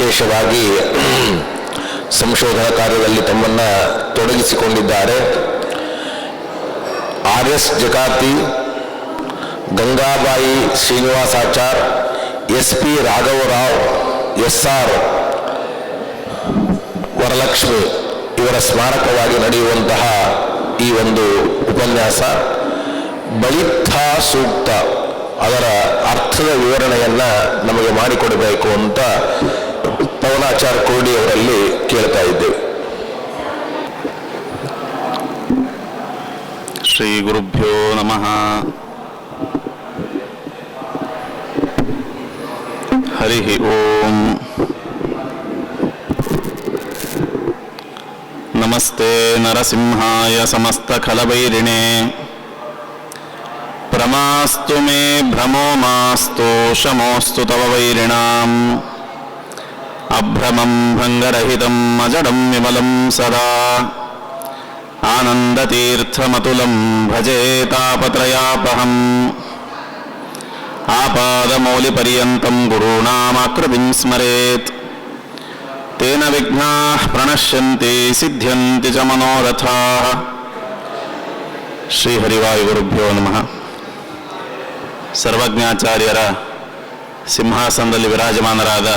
ವಿಶೇಷವಾಗಿ ಸಂಶೋಧನಾ ಕಾರ್ಯದಲ್ಲಿ ತಮ್ಮನ್ನು ತೊಡಗಿಸಿಕೊಂಡಿದ್ದಾರೆ. RS Jakati, Gangabai Srinivasachar, SP ರಾಘವರಾವ್, SR Varalakshmi ಇವರ ಸ್ಮಾರಕವಾಗಿ ನಡೆಯುವಂತಹ ಈ ಒಂದು ಉಪನ್ಯಾಸ ಬಳಿತ್ಥಾ ಸೂಕ್ತ ಅದರ ಅರ್ಥದ ವಿವರಣೆಯನ್ನು ನಮಗೆ ಮಾಡಿಕೊಡಬೇಕು ಅಂತ ಪವನಾಚಾರ್ ಕೋಡಿ ಅವರಲ್ಲಿ ಕೇಳ್ತಾ ಇದ್ದೇವೆ. ಶ್ರೀ ಗುರುಭ್ಯೋ ನಮಃ. ಹರಿ ಓಂ. ನಮಸ್ತೆ ನರಸಿಂಹಾಯ ಸಮಸ್ತ ಖಲವೈರಿಣೇ. ಪ್ರಮಾಸ್ತು ಮೇ ಭ್ರಮೋ ಮಾಸ್ತು ಶಮೋಸ್ತು ತವ ವೈರಿಣಾಂ. ಅಭ್ರಮಂ ಭಂಗರಹಿತಂ ಅಜಡಂ ವಿಮಲಂ ಸದಾ. ಆನಂದತೀರ್ಥಮತುಲಂ ಭಜೆ ತಾಪತ್ರಯಾಪಹಂ. ಆಪಾದಮೌಲಿಪರ್ಯಂತಂ ಗುರುಣಾಮಾಕೃತಿಂ ಸ್ಮರೇತ್. ತೇನ ವಿಘ್ನಾಃ ಪ್ರಣಶ್ಯಂತಿ ಸಿದ್ಧ್ಯಂತಿ ಚ ಮನೋರಥಾಃ. ಶ್ರೀ ಹರಿವಾಯುಗುರುಭ್ಯೋ ನಮಃ. ಸರ್ವಜ್ಞಾಚಾರ್ಯರ ಸಿಂಹಾಸನದಲ್ಲಿ ವಿರಾಜಮಾನರಾದ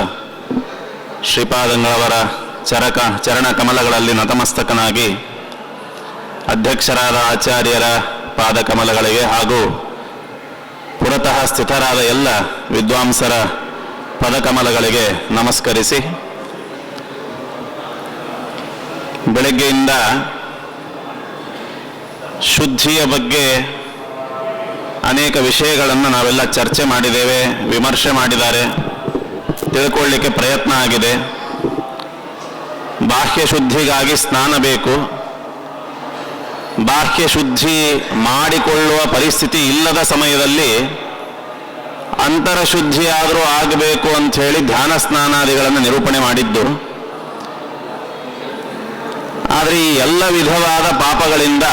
ಶ್ರೀಪಾದಂಗಳವರ ಚರಣ ಕಮಲಗಳಲ್ಲಿ ನತಮಸ್ತಕನಾಗಿ ಅಧ್ಯಕ್ಷರಾದ ಆಚಾರ್ಯರ ಪಾದಕಮಲಗಳಿಗೆ ಹಾಗೂ ಪುರತಃ ಸ್ಥಿತರಾದ ಎಲ್ಲ ವಿದ್ವಾಂಸರ ಪದಕಮಲಗಳಿಗೆ ನಮಸ್ಕರಿಸಿ, ಬೆಳಗ್ಗೆಯಿಂದ ಶುದ್ಧಿಯ ಬಗ್ಗೆ ಅನೇಕ ವಿಷಯಗಳನ್ನು ನಾವೆಲ್ಲ ಚರ್ಚೆ ಮಾಡಿದ್ದೇವೆ, ವಿಮರ್ಶೆ ಮಾಡಿದ್ದಾರೆ, ತಿಳ್ಕೊಳ್ಳಿಕ್ಕೆ ಪ್ರಯತ್ನ ಆಗಿದೆ. ಬಾಹ್ಯ ಶುದ್ಧಿಗಾಗಿ ಸ್ನಾನ ಬೇಕು. ಬಾಹ್ಯ ಶುದ್ಧಿ ಮಾಡಿಕೊಳ್ಳುವ ಪರಿಸ್ಥಿತಿ ಇಲ್ಲದ ಸಮಯದಲ್ಲಿ ಅಂತರಶುದ್ಧಿಯಾದರೂ ಆಗಬೇಕು ಅಂಥೇಳಿ ಧ್ಯಾನ ಸ್ನಾನಾದಿಗಳನ್ನು ನಿರೂಪಣೆ ಮಾಡಿದ್ದು. ಆದರೆ ಈ ಎಲ್ಲ ವಿಧವಾದ ಪಾಪಗಳಿಂದ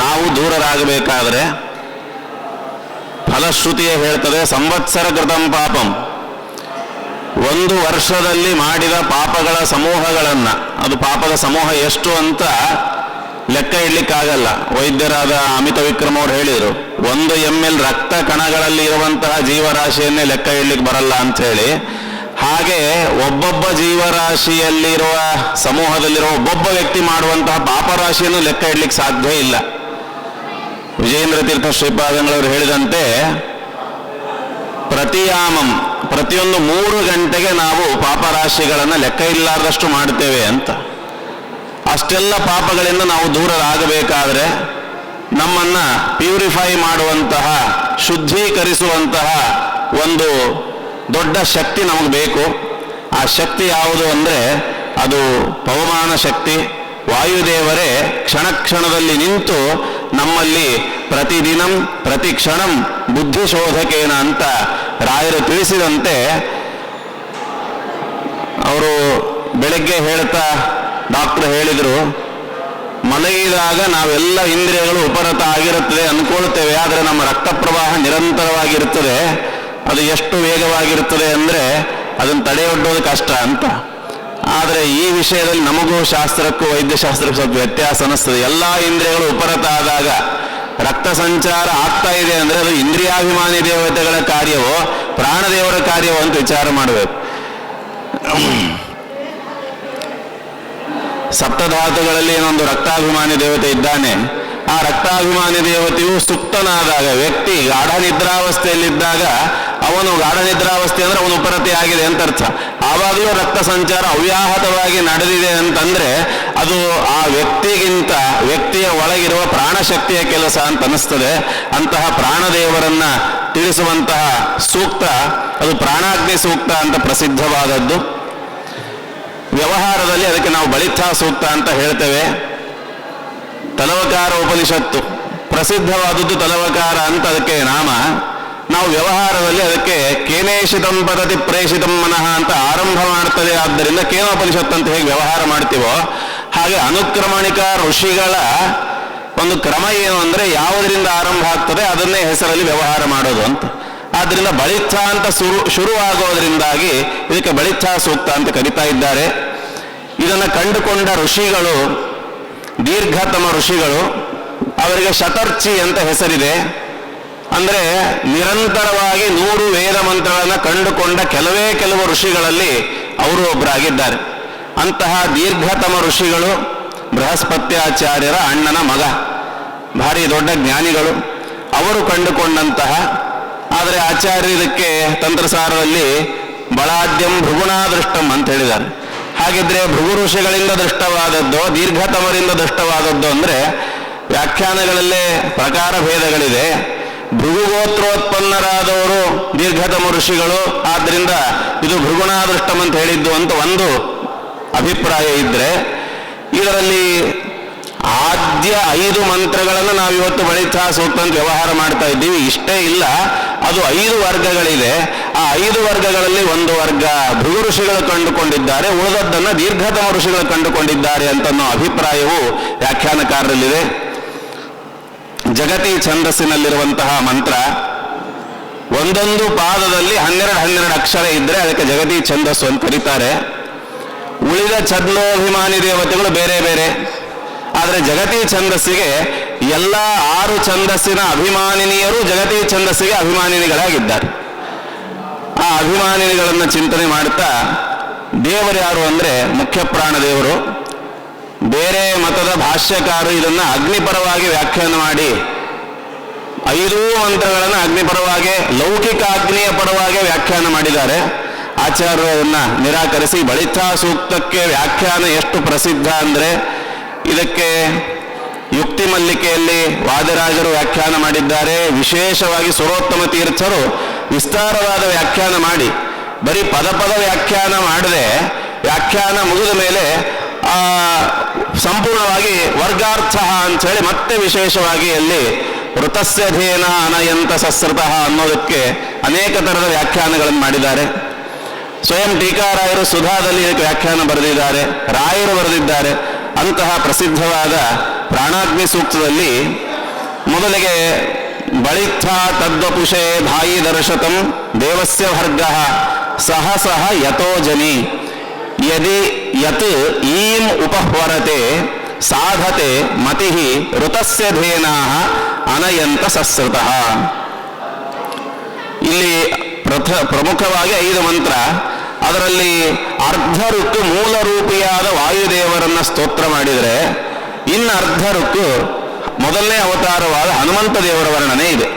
ನಾವು ದೂರರಾಗಬೇಕಾದರೆ ಫಲಶ್ರುತಿಯೇ ಹೇಳ್ತದೆ, ಸಂವತ್ಸರ ಕೃತಂ ಪಾಪಂ. ಒಂದು ವರ್ಷದಲ್ಲಿ ಮಾಡಿದ ಪಾಪಗಳ ಸಮೂಹಗಳನ್ನು, ಅದು ಪಾಪದ ಸಮೂಹ ಎಷ್ಟು ಅಂತ ಲೆಕ್ಕ ಇಡ್ಲಿಕ್ಕಾಗಲ್ಲ. ವೈದ್ಯರಾದ ಅಮಿತ ವಿಕ್ರಮ್ ಅವರು ಹೇಳಿದರು, 1 ml ರಕ್ತ ಕಣಗಳಲ್ಲಿ ಇರುವಂತಹ ಜೀವರಾಶಿಯನ್ನೇ ಲೆಕ್ಕ ಇಡ್ಲಿಕ್ಕೆ ಬರಲ್ಲ ಅಂಥೇಳಿ. ಹಾಗೆ ಒಬ್ಬೊಬ್ಬ ಜೀವರಾಶಿಯಲ್ಲಿರುವ ಸಮೂಹದಲ್ಲಿರುವ ಒಬ್ಬೊಬ್ಬ ವ್ಯಕ್ತಿ ಮಾಡುವಂತಹ ಪಾಪರಾಶಿಯನ್ನು ಲೆಕ್ಕ ಇಡ್ಲಿಕ್ಕೆ ಸಾಧ್ಯ ಇಲ್ಲ. ವಿಜಯೇಂದ್ರ ತೀರ್ಥ ಶ್ರೀಪಾದಂಗಳವರು ಹೇಳಿದಂತೆ, ಪ್ರತಿಯಾಮಂ, ಪ್ರತಿಯೊಂದು 3 ಗಂಟೆಗೆ ನಾವು ಪಾಪರಾಶಿಗಳನ್ನು ಲೆಕ್ಕ ಇಲ್ಲಾರ್ದಷ್ಟು ಮಾಡ್ತೇವೆ ಅಂತ. ಅಷ್ಟೆಲ್ಲ ಪಾಪಗಳಿಂದ ನಾವು ದೂರರಾಗಬೇಕಾದ್ರೆ ನಮ್ಮನ್ನು ಪ್ಯೂರಿಫೈ ಮಾಡುವಂತಹ, ಶುದ್ಧೀಕರಿಸುವಂತಹ ಒಂದು ದೊಡ್ಡ ಶಕ್ತಿ ನಮಗೆ ಬೇಕು. ಆ ಶಕ್ತಿ ಯಾವುದು ಅಂದರೆ ಅದು ಪವಮಾನ ಶಕ್ತಿ. ವಾಯುದೇವರೇ ಕ್ಷಣ ಕ್ಷಣದಲ್ಲಿ ನಿಂತು ನಮ್ಮಲ್ಲಿ ಪ್ರತಿದಿನಂ ಪ್ರತಿ ಕ್ಷಣಂ ಬುದ್ಧಿಶೋಧಕೇನ ಅಂತ ರಾಯರು ತಿಳಿಸಿದಂತೆ, ಅವರು ಬೆಳಗ್ಗೆ ಹೇಳ್ತಾ ಡಾಕ್ಟರ್ ಹೇಳಿದರು, ಮಲಗಿದಾಗ ನಾವೆಲ್ಲ ಇಂದ್ರಿಯಗಳು ಉಪರತ ಆಗಿರುತ್ತದೆ ಅಂದ್ಕೊಳ್ತೇವೆ, ಆದರೆ ನಮ್ಮ ರಕ್ತ ಪ್ರವಾಹ ನಿರಂತರವಾಗಿರುತ್ತದೆ. ಅದು ಎಷ್ಟು ವೇಗವಾಗಿರುತ್ತದೆ ಅಂದರೆ ಅದನ್ನು ತಡೆಯೊಡ್ಡೋದು ಕಷ್ಟ ಅಂತ. ಆದರೆ ಈ ವಿಷಯದಲ್ಲಿ ನಮಗೂ ಶಾಸ್ತ್ರಕ್ಕೂ ವೈದ್ಯಶಾಸ್ತ್ರಕ್ಕೂ ಸ್ವಲ್ಪ ವ್ಯತ್ಯಾಸ ಅನ್ನಿಸ್ತದೆ. ಎಲ್ಲ ಇಂದ್ರಿಯಗಳು ಉಪರತ ಆದಾಗ ರಕ್ತ ಸಂಚಾರ ಆಗ್ತಾ ಇದೆ ಅಂದರೆ ಅದು ಇಂದ್ರಿಯಾಭಿಮಾನಿ ದೇವತೆಗಳ ಕಾರ್ಯವೋ ಪ್ರಾಣದೇವರ ಕಾರ್ಯವೋ ಅಂತ ವಿಚಾರ ಮಾಡಬೇಕು. ಸಪ್ತಧಾತುಗಳಲ್ಲಿ ಏನೊಂದು ರಕ್ತಾಭಿಮಾನಿ ದೇವತೆ ಇದ್ದಾನೆ. ಆ ರಕ್ತಾಭಿಮಾನಿ ದೇವತೆಯು ಸುಪ್ತನಾದಾಗ, ವ್ಯಕ್ತಿ ಗಾಢ ನಿದ್ರಾವಸ್ಥೆಯಲ್ಲಿದ್ದಾಗ, ಅವನು ಗಾಢ ನಿದ್ರಾವಸ್ಥೆ ಅಂದರೆ ಅವನು ಉಪರತಿ ಆಗಿದೆ ಅಂತ ಅರ್ಥ. ಆವಾಗಲೂ ರಕ್ತ ಸಂಚಾರ ಅವ್ಯಾಹತವಾಗಿ ನಡೆದಿದೆ ಅಂತಂದ್ರೆ ಅದು ಆ ವ್ಯಕ್ತಿಗಿಂತ ವ್ಯಕ್ತಿಯ ಒಳಗಿರುವ ಪ್ರಾಣಶಕ್ತಿಯ ಕೆಲಸ ಅಂತ ಅನ್ನಿಸ್ತದೆ. ಅಂತಹ ಪ್ರಾಣದೇವರನ್ನ ತಿಳಿಸುವಂತಹ ಸೂಕ್ತ ಅದು ಪ್ರಾಣಾಗ್ನಿ ಸೂಕ್ತ ಅಂತ ಪ್ರಸಿದ್ಧವಾದದ್ದು. ವ್ಯವಹಾರದಲ್ಲಿ ಅದಕ್ಕೆ ನಾವು ಬಳಿತ್ಥಾ ಸೂಕ್ತ ಅಂತ ಹೇಳ್ತೇವೆ. ತಲವಕಾರ ಉಪನಿಷತ್ತು ಪ್ರಸಿದ್ಧವಾದದ್ದು ತಲವಕಾರ ಅಂತ ಅದಕ್ಕೆ ನಾಮ. ನಾವು ವ್ಯವಹಾರದಲ್ಲಿ ಅದಕ್ಕೆ ಕೇನೇಶಿತಂ ಪದತಿ ಪ್ರೇಷಿತಂ ಮನಃ ಅಂತ ಆರಂಭ ಮಾಡ್ತದೆ. ಆದ್ದರಿಂದ ಕೇನೋಪನಿಷತ್ತು ಅಂತ ಹೇಗೆ ವ್ಯವಹಾರ ಮಾಡ್ತೀವೋ ಹಾಗೆ ಅನುಕ್ರಮಣಿಕ ಋಷಿಗಳ ಒಂದು ಕ್ರಮ ಏನು ಅಂದರೆ ಯಾವುದರಿಂದ ಆರಂಭ ಆಗ್ತದೆ ಅದನ್ನೇ ಹೆಸರಲ್ಲಿ ವ್ಯವಹಾರ ಮಾಡೋದು ಅಂತ. ಆದ್ದರಿಂದ ಬಳಿತ್ಥ ಅಂತ ಶುರುವಾಗೋದ್ರಿಂದಾಗಿ ಇದಕ್ಕೆ ಬಳಿತ್ಥ ಸೂಕ್ತ ಅಂತ ಕರೀತಾ ಇದ್ದಾರೆ. ಇದನ್ನು ಕಂಡುಕೊಂಡ ಋಷಿಗಳು, ದೀರ್ಘತಮ ಋಷಿಗಳು, ಅವರಿಗೆ ಶತರ್ಚಿ ಅಂತ ಹೆಸರಿದೆ. ಅಂದರೆ ನಿರಂತರವಾಗಿ 100 ವೇದ ಮಂತ್ರಗಳನ್ನು ಕಂಡುಕೊಂಡ ಕೆಲವು ಋಷಿಗಳಲ್ಲಿ ಅವರು ಒಬ್ಬರಾಗಿದ್ದಾರೆ. ಅಂತಹ ದೀರ್ಘತಮ ಋಷಿಗಳು ಬೃಹಸ್ಪತ್ಯಾಚಾರ್ಯರ ಅಣ್ಣನ ಮಗ, ಭಾರಿ ದೊಡ್ಡ ಜ್ಞಾನಿಗಳು. ಅವರು ಕಂಡುಕೊಂಡಂತಹ, ಆದರೆ ಆಚಾರ್ಯ ಇದಕ್ಕೆ ತಂತ್ರಸಾರದಲ್ಲಿ ಬಲಾದ್ಯಂ ಭೃಗುಣಾದೃಷ್ಟಂ ಅಂತ ಹೇಳಿದ್ದಾರೆ. ಹಾಗಿದ್ರೆ ಭೃಗು ಋಷಿಗಳಿಂದ ದೃಷ್ಟವಾದದ್ದು, ದೀರ್ಘತಮರಿಂದ ದೃಷ್ಟವಾದದ್ದು ಅಂದರೆ ವ್ಯಾಖ್ಯಾನಗಳಲ್ಲೇ ಪ್ರಕಾರ ಭೇದಗಳಿದೆ. ಭೃಗುಗೋತ್ರೋತ್ಪನ್ನರಾದವರು ದೀರ್ಘತಮ ಋಷಿಗಳು, ಆದ್ದರಿಂದ ಇದು ಭೃಗುಣಾದೃಷ್ಟಂ ಅಂತ ಹೇಳಿದ್ದು ಅಂತ ಒಂದು ಅಭಿಪ್ರಾಯ ಇದ್ರೆ, ಇದರಲ್ಲಿ ಆದ್ಯ 5 ಮಂತ್ರಗಳನ್ನು ನಾವು ಇವತ್ತು ಬಳಿತ್ಥ ಸೂಕ್ತ ಅಂತ ವ್ಯವಹಾರ ಮಾಡ್ತಾ ಇದ್ದೀವಿ. ಇಷ್ಟೇ ಇಲ್ಲ, ಅದು 5 ವರ್ಗಗಳಿದೆ. ಆ 5 ವರ್ಗಗಳಲ್ಲಿ ಒಂದು ವರ್ಗ ಭೃಗು ಋಷಿಗಳು ಕಂಡುಕೊಂಡಿದ್ದಾರೆ, ಉಳಿದದ್ದನ್ನು ದೀರ್ಘತಮ ಋಷಿಗಳು ಕಂಡುಕೊಂಡಿದ್ದಾರೆ ಅಂತನ್ನೋ ಅಭಿಪ್ರಾಯವು ವ್ಯಾಖ್ಯಾನಕಾರರಲ್ಲಿದೆ. ಜಗತಿ ಛಂದಸ್ಸಿನಲ್ಲಿರುವಂತಹ ಮಂತ್ರ ಒಂದೊಂದು ಪಾದದಲ್ಲಿ 12 ಅಕ್ಷರ ಇದ್ರೆ ಅದಕ್ಕೆ ಜಗತಿ ಛಂದಸ್ಸು ಅಂತ ಕರೀತಾರೆ. ಉಳಿದ ಛಂದೋಭಿಮಾನಿ ದೇವತೆಗಳು ಬೇರೆ ಬೇರೆ. ಆದರೆ ಜಗತಿ ಛಂದಸ್ಸಿಗೆ ಎಲ್ಲ 6 ಛಂದಸ್ಸಿನ ಅಭಿಮಾನಿನಿಯರು ಜಗತಿ ಛಂದಸ್ಸಿಗೆ ಅಭಿಮಾನಿನಿಗಳಾಗಿದ್ದಾರೆ. ಆ ಅಭಿಮಾನಿನಿಗಳನ್ನು ಚಿಂತನೆ ಮಾಡ್ತಾ ದೇವರು ಯಾರು ಅಂದರೆ ಮುಖ್ಯ ಪ್ರಾಣ ದೇವರು. ಬೇರೆ ಮತದ ಭಾಷ್ಯಕಾರರು ಇದನ್ನು ಅಗ್ನಿಪರವಾಗಿ ವ್ಯಾಖ್ಯಾನ ಮಾಡಿ 5 ಮಂತ್ರಗಳನ್ನು ಅಗ್ನಿಪರವಾಗಿ, ಲೌಕಿಕ ಅಗ್ನಿಯ ಪರವಾಗಿ ವ್ಯಾಖ್ಯಾನ ಮಾಡಿದ್ದಾರೆ. ಆಚಾರ್ಯರನ್ನ ನಿರಾಕರಿಸಿ ಬಳಿತ್ಥ ಸೂಕ್ತಕ್ಕೆ ವ್ಯಾಖ್ಯಾನ ಎಷ್ಟು ಪ್ರಸಿದ್ಧ ಅಂದರೆ, ಇದಕ್ಕೆ ಯುಕ್ತಿ ಮಲ್ಲಿಕೆಯಲ್ಲಿ ವಾದರಾಜರು ವ್ಯಾಖ್ಯಾನ ಮಾಡಿದ್ದಾರೆ. ವಿಶೇಷವಾಗಿ ಸುರೋತ್ತಮ ತೀರ್ಥರು ವಿಸ್ತಾರವಾದ ವ್ಯಾಖ್ಯಾನ ಮಾಡಿ, ಬರೀ ಪದ ವ್ಯಾಖ್ಯಾನ ಮಾಡದೆ ವ್ಯಾಖ್ಯಾನ ಮುಗಿದ ಮೇಲೆ ಸಂಪೂರ್ಣವಾಗಿ ವರ್ಗಾರ್ಥ ಅಂಥೇಳಿ ಮತ್ತೆ ವಿಶೇಷವಾಗಿ ಅಲ್ಲಿ ವೃತಸ್ಯ ಧೇನ ಅನಯಂತ ಸಸ್ರತಃ ಅನ್ನೋದಕ್ಕೆ ಅನೇಕ ಥರದ ವ್ಯಾಖ್ಯಾನಗಳನ್ನು ಮಾಡಿದ್ದಾರೆ. ಸ್ವಯಂ ಟೀಕಾರಾಯರು ಸುಧಾದಲ್ಲಿ ಇದಕ್ಕೆ ವ್ಯಾಖ್ಯಾನ ಬರೆದಿದ್ದಾರೆ, ರಾಯರು ಬರೆದಿದ್ದಾರೆ. ಅಂತಹ ಪ್ರಸಿದ್ಧವಾದ ಪ್ರಾಣಾಗ್ನಿ ಸೂಕ್ತದಲ್ಲಿ ಮೊದಲಿಗೆ ಬಳಿತ್ಥ ತದ್ವಪುಷೇ ಧಾಯಿ ದರ್ಶತಂ ದೇವಸ್ಯ ವರ್ಗ ಸಹ ಯಥೋ ಜನಿ ಯದಿ ಯತ್ ಈಂ ಉಪಹ್ವರತೆ ಸಾಧತೆ ಮತಿ ಋತಸ್ಯ ಧೇನಾ ಅನಯಂತ ಸಸ್ರತಃ. ಇಲ್ಲಿ ಪ್ರಮುಖವಾಗಿ 5 ಮಂತ್ರ. ಅದರಲ್ಲಿ ಅರ್ಧ ಋಕ್ಕು ಮೂಲ ರೂಪಿಯಾದ ವಾಯುದೇವರನ್ನ ಸ್ತೋತ್ರ ಮಾಡಿದರೆ, ಇನ್ನು ಅರ್ಧ ಋಕ್ಕು ಮೊದಲನೇ ಅವತಾರವಾದ ಹನುಮಂತ ದೇವರ ವರ್ಣನೆ ಇದೆ.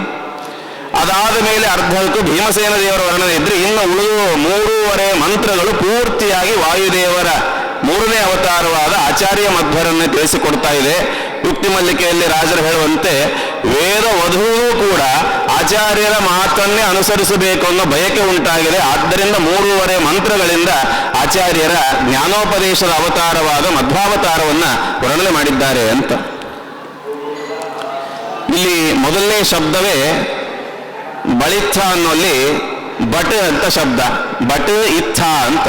ಅದಾದ ಮೇಲೆ ಅರ್ಧ ಋಕ್ಕು ಭೀಮಸೇನ ದೇವರ ವರ್ಣನೆ ಇದ್ರೆ, ಇನ್ನು ಉಳಿದು 3.5 ಮಂತ್ರಗಳು ಪೂರ್ತಿಯಾಗಿ ವಾಯುದೇವರ 3ನೇ ಅವತಾರವಾದ ಆಚಾರ್ಯ ಮಧ್ವರನ್ನೇ ತಿಳಿಸಿಕೊಡ್ತಾ ಇದೆ. ಯುಕ್ತಿ ಮಲ್ಲಿಕೆಯಲ್ಲಿ ರಾಜರು ಹೇಳುವಂತೆ ವೇದ ವಧುವು ಕೂಡ ಆಚಾರ್ಯರ ಮಾತನ್ನೇ ಅನುಸರಿಸಬೇಕು ಅನ್ನೋ ಬಯಕೆ ಉಂಟಾಗಿದೆ. ಆದ್ದರಿಂದ 3.5 ಮಂತ್ರಗಳಿಂದ ಆಚಾರ್ಯರ ಜ್ಞಾನೋಪದೇಶದ ಅವತಾರವಾದ ಮಧ್ವಾವತಾರವನ್ನು ವರ್ಣನೆ ಮಾಡಿದ್ದಾರೆ ಅಂತ. ಇಲ್ಲಿ ಮೊದಲನೇ ಶಬ್ದವೇ ಬಳಿತ್ಥ ಅನ್ನೋಲ್ಲಿ ಬಟ್ ಅಂತ ಶಬ್ದ, ಬಟ್ ಇತ್ಥ ಅಂತ.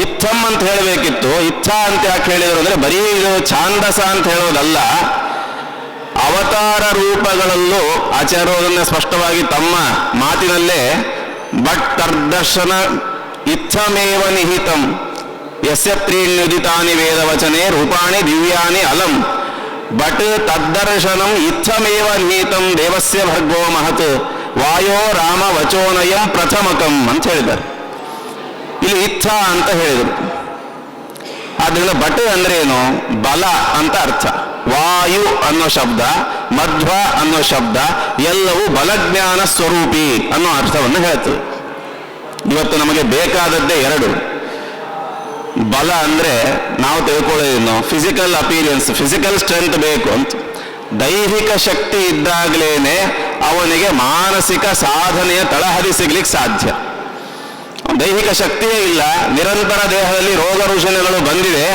ಇತ್ತಂ ಅಂತ ಹೇಳಬೇಕಿತ್ತು, ಇತ್ಥ ಅಂತ ಯಾಕೆ ಹೇಳಿದ್ರು ಅಂದರೆ ಬರೀ ಇದು ಛಾಂದಸ ಅಂತ ಹೇಳೋದಲ್ಲ, ಅವತಾರ ರೂಪಗಳಲ್ಲೂ ಆಚಾರ್ಯರನ್ನ ಸ್ಪಷ್ಟವಾಗಿ ತಮ್ಮ ಮಾತಿನಲ್ಲೇ ಬಟ್ ತರ್ದರ್ಶನ ಇತ್ತಮೇವ ನಿಹಿತಂ ಯಸ್ಯ ತ್ರೀಣ್ಯುದಿತಾನಿ ವೇದವಚನೆ ರೂಪಾಣಿ ದಿವ್ಯಾನಿ ಅಲಂ ಬಟ್ ತದ್ದರ್ಶನಂ ಇತ್ತಮೇವ ನಿಹಿತಂ ದೇವಸ್ಯ ಭರ್ಗೋ ಮಹತ್ ವಾಯೋ ರಾಮ ವಚೋನಯಂ ಪ್ರಥಮಕಂ ಅಂತ ಹೇಳಿದ್ದಾರೆ. ಇಲ್ಲಿ ಇತ್ಥ ಅಂತ ಹೇಳಿದರು. ಆದ್ದರಿಂದ ಬಟ್ ಅಂದ್ರೆ ಏನು? ಬಲ ಅಂತ ಅರ್ಥ. ವಾಯು ಅನ್ನೋ ಶಬ್ದ, ಮಧ್ವ ಅನ್ನೋ ಶಬ್ದ ಎಲ್ಲವೂ ಬಲಜ್ಞಾನ ಸ್ವರೂಪಿ ಅನ್ನೋ ಅರ್ಥವನ್ನು ಹೇಳ್ತದೆ. ಇವತ್ತು ನಮಗೆ ಬೇಕಾದದ್ದೇ 2. ಬಲ ಅಂದ್ರೆ ನಾವು ತಿಳ್ಕೊಳ್ಳೋದೇನು? ಫಿಸಿಕಲ್ ಅಪೀರಿಯನ್ಸ್, ಫಿಸಿಕಲ್ ಸ್ಟ್ರೆಂತ್ ಬೇಕು ಅಂತ. ದೈಹಿಕ ಶಕ್ತಿ ಇದ್ದಾಗಲೇನೆ ಅವನಿಗೆ ಮಾನಸಿಕ ಸಾಧನೆಯ ತಳಹದಿ ಸಿಗ್ಲಿಕ್ಕೆ ಸಾಧ್ಯ. ದೈಹಿಕ ಶಕ್ತಿಯೇ ಇಲ್ಲ, ನಿರಂತರ ದೇಹದಲ್ಲಿ ರೋಗ ರುಜಿನಗಳು ಬಂದಿದೆ.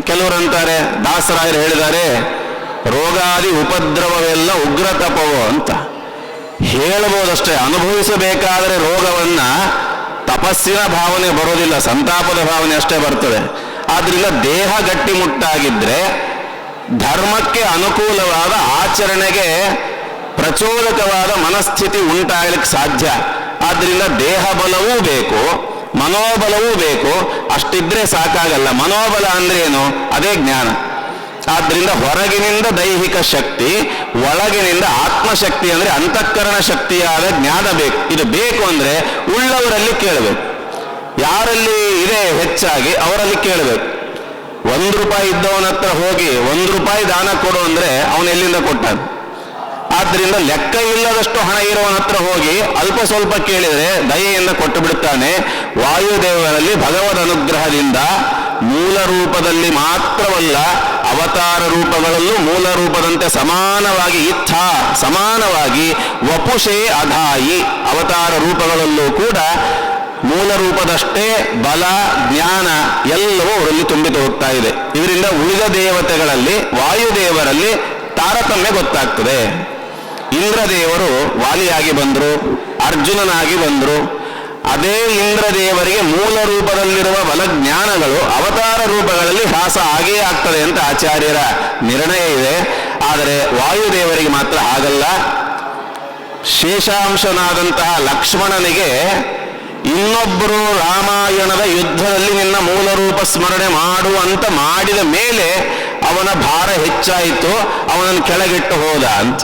ಕೆಲವರಂತಾರೆ, ದಾಸರಾಯರು ಹೇಳಿದ್ದಾರೆ, ರೋಗಾದಿ ಉಪದ್ರವವೆಲ್ಲ ಉಗ್ರ ತಪವೋ ಅಂತ. ಹೇಳಬಹುದಷ್ಟೇ, ಅನುಭವಿಸಬೇಕಾದರೆ ರೋಗವನ್ನ ತಪಸ್ಸಿನ ಭಾವನೆ ಬರೋದಿಲ್ಲ, ಸಂತಾಪದ ಭಾವನೆ ಅಷ್ಟೇ ಬರ್ತದೆ. ಆದ್ರಿಂದ ದೇಹ ಗಟ್ಟಿಮುಟ್ಟಾಗಿದ್ರೆ ಧರ್ಮಕ್ಕೆ ಅನುಕೂಲವಾದ ಆಚರಣೆಗೆ ಪ್ರಚೋದಕವಾದ ಮನಸ್ಥಿತಿ ಉಂಟಾಗಲಿಕ್ಕೆ ಸಾಧ್ಯ. ಆದ್ದರಿಂದ ದೇಹ ಬಲವೂ ಬೇಕು, ಮನೋಬಲವೂ ಬೇಕು. ಅಷ್ಟಿದ್ರೆ ಸಾಕಾಗಲ್ಲ. ಮನೋಬಲ ಅಂದ್ರೆ ಏನು? ಅದೇ ಜ್ಞಾನ. ಆದ್ದರಿಂದ ಹೊರಗಿನಿಂದ ದೈಹಿಕ ಶಕ್ತಿ, ಒಳಗಿನಿಂದ ಆತ್ಮಶಕ್ತಿ ಅಂದ್ರೆ ಅಂತಃಕರಣ ಶಕ್ತಿಯಾದ ಜ್ಞಾನ ಬೇಕು. ಇದು ಬೇಕು ಅಂದ್ರೆ ಉಳ್ಳವರಲ್ಲಿ ಕೇಳಬೇಕು. ಯಾರಲ್ಲಿ ಇದೆ ಹೆಚ್ಚಾಗಿ ಅವರಲ್ಲಿ ಕೇಳಬೇಕು. ₹1 ಇದ್ದವನ ಹತ್ರ ಹೋಗಿ ₹1 ದಾನ ಕೊಡು ಅಂದ್ರೆ ಅವನು ಎಲ್ಲಿಂದ ಕೊಟ್ಟಾನ? ಆದ್ದರಿಂದ ಲೆಕ್ಕ ಇಲ್ಲದಷ್ಟು ಹಣ ಇರುವವನ ಹತ್ರ ಹೋಗಿ ಅಲ್ಪ ಸ್ವಲ್ಪ ಕೇಳಿದರೆ ದಯೆಯಿಂದ ಕೊಟ್ಟು ಬಿಡುತ್ತಾನೆ. ವಾಯುದೇವರಲ್ಲಿ ಭಗವದ್ ಅನುಗ್ರಹದಿಂದ ಮೂಲ ರೂಪದಲ್ಲಿ ಮಾತ್ರವಲ್ಲ, ಅವತಾರ ರೂಪಗಳಲ್ಲೂ ಮೂಲ ರೂಪದಂತೆ ಸಮಾನವಾಗಿ ಸಮಾನವಾಗಿ ವಪುಷೇ ಅಧಾಯಿ ಅವತಾರ ರೂಪಗಳಲ್ಲೂ ಕೂಡ ಮೂಲ ರೂಪದಷ್ಟೇ ಬಲ ಜ್ಞಾನ ಎಲ್ಲವೂ ಅವರಲ್ಲಿ ತುಂಬಿತು ಹೋಗ್ತಾ ಇದೆ. ಇದರಿಂದ ಉಳಿದ ದೇವತೆಗಳಲ್ಲಿ ವಾಯುದೇವರಲ್ಲಿ ತಾರತಮ್ಯ ಗೊತ್ತಾಗ್ತದೆ. ಇಂದ್ರದೇವರು ವಾಲಿಯಾಗಿ ಬಂದರು, ಅರ್ಜುನನಾಗಿ ಬಂದರು. ಅದೇ ಇಂದ್ರದೇವರಿಗೆ ಮೂಲ ರೂಪದಲ್ಲಿರುವ ಬಲಜ್ಞಾನಗಳು ಅವತಾರ ರೂಪಗಳಲ್ಲಿ ಹ್ರಾಸ ಆಗೇ ಆಗ್ತದೆ ಅಂತ ಆಚಾರ್ಯರ ನಿರ್ಣಯ ಇದೆ. ಆದರೆ ವಾಯುದೇವರಿಗೆ ಮಾತ್ರ ಹಾಗಲ್ಲ. ಶೇಷಾಂಶನಾದಂತಹ ಲಕ್ಷ್ಮಣನಿಗೆ ಇನ್ನೊಬ್ಬರು ರಾಮಾಯಣದ ಯುದ್ಧದಲ್ಲಿ ನಿನ್ನ ಮೂಲ ರೂಪ ಸ್ಮರಣೆ ಮಾಡುವಂತ ಮಾಡಿದ ಮೇಲೆ ಅವನ ಭಾರ ಹೆಚ್ಚಾಯಿತು, ಅವನನ್ನು ಕೆಳಗಿಟ್ಟು ಹೋದ ಅಂತ.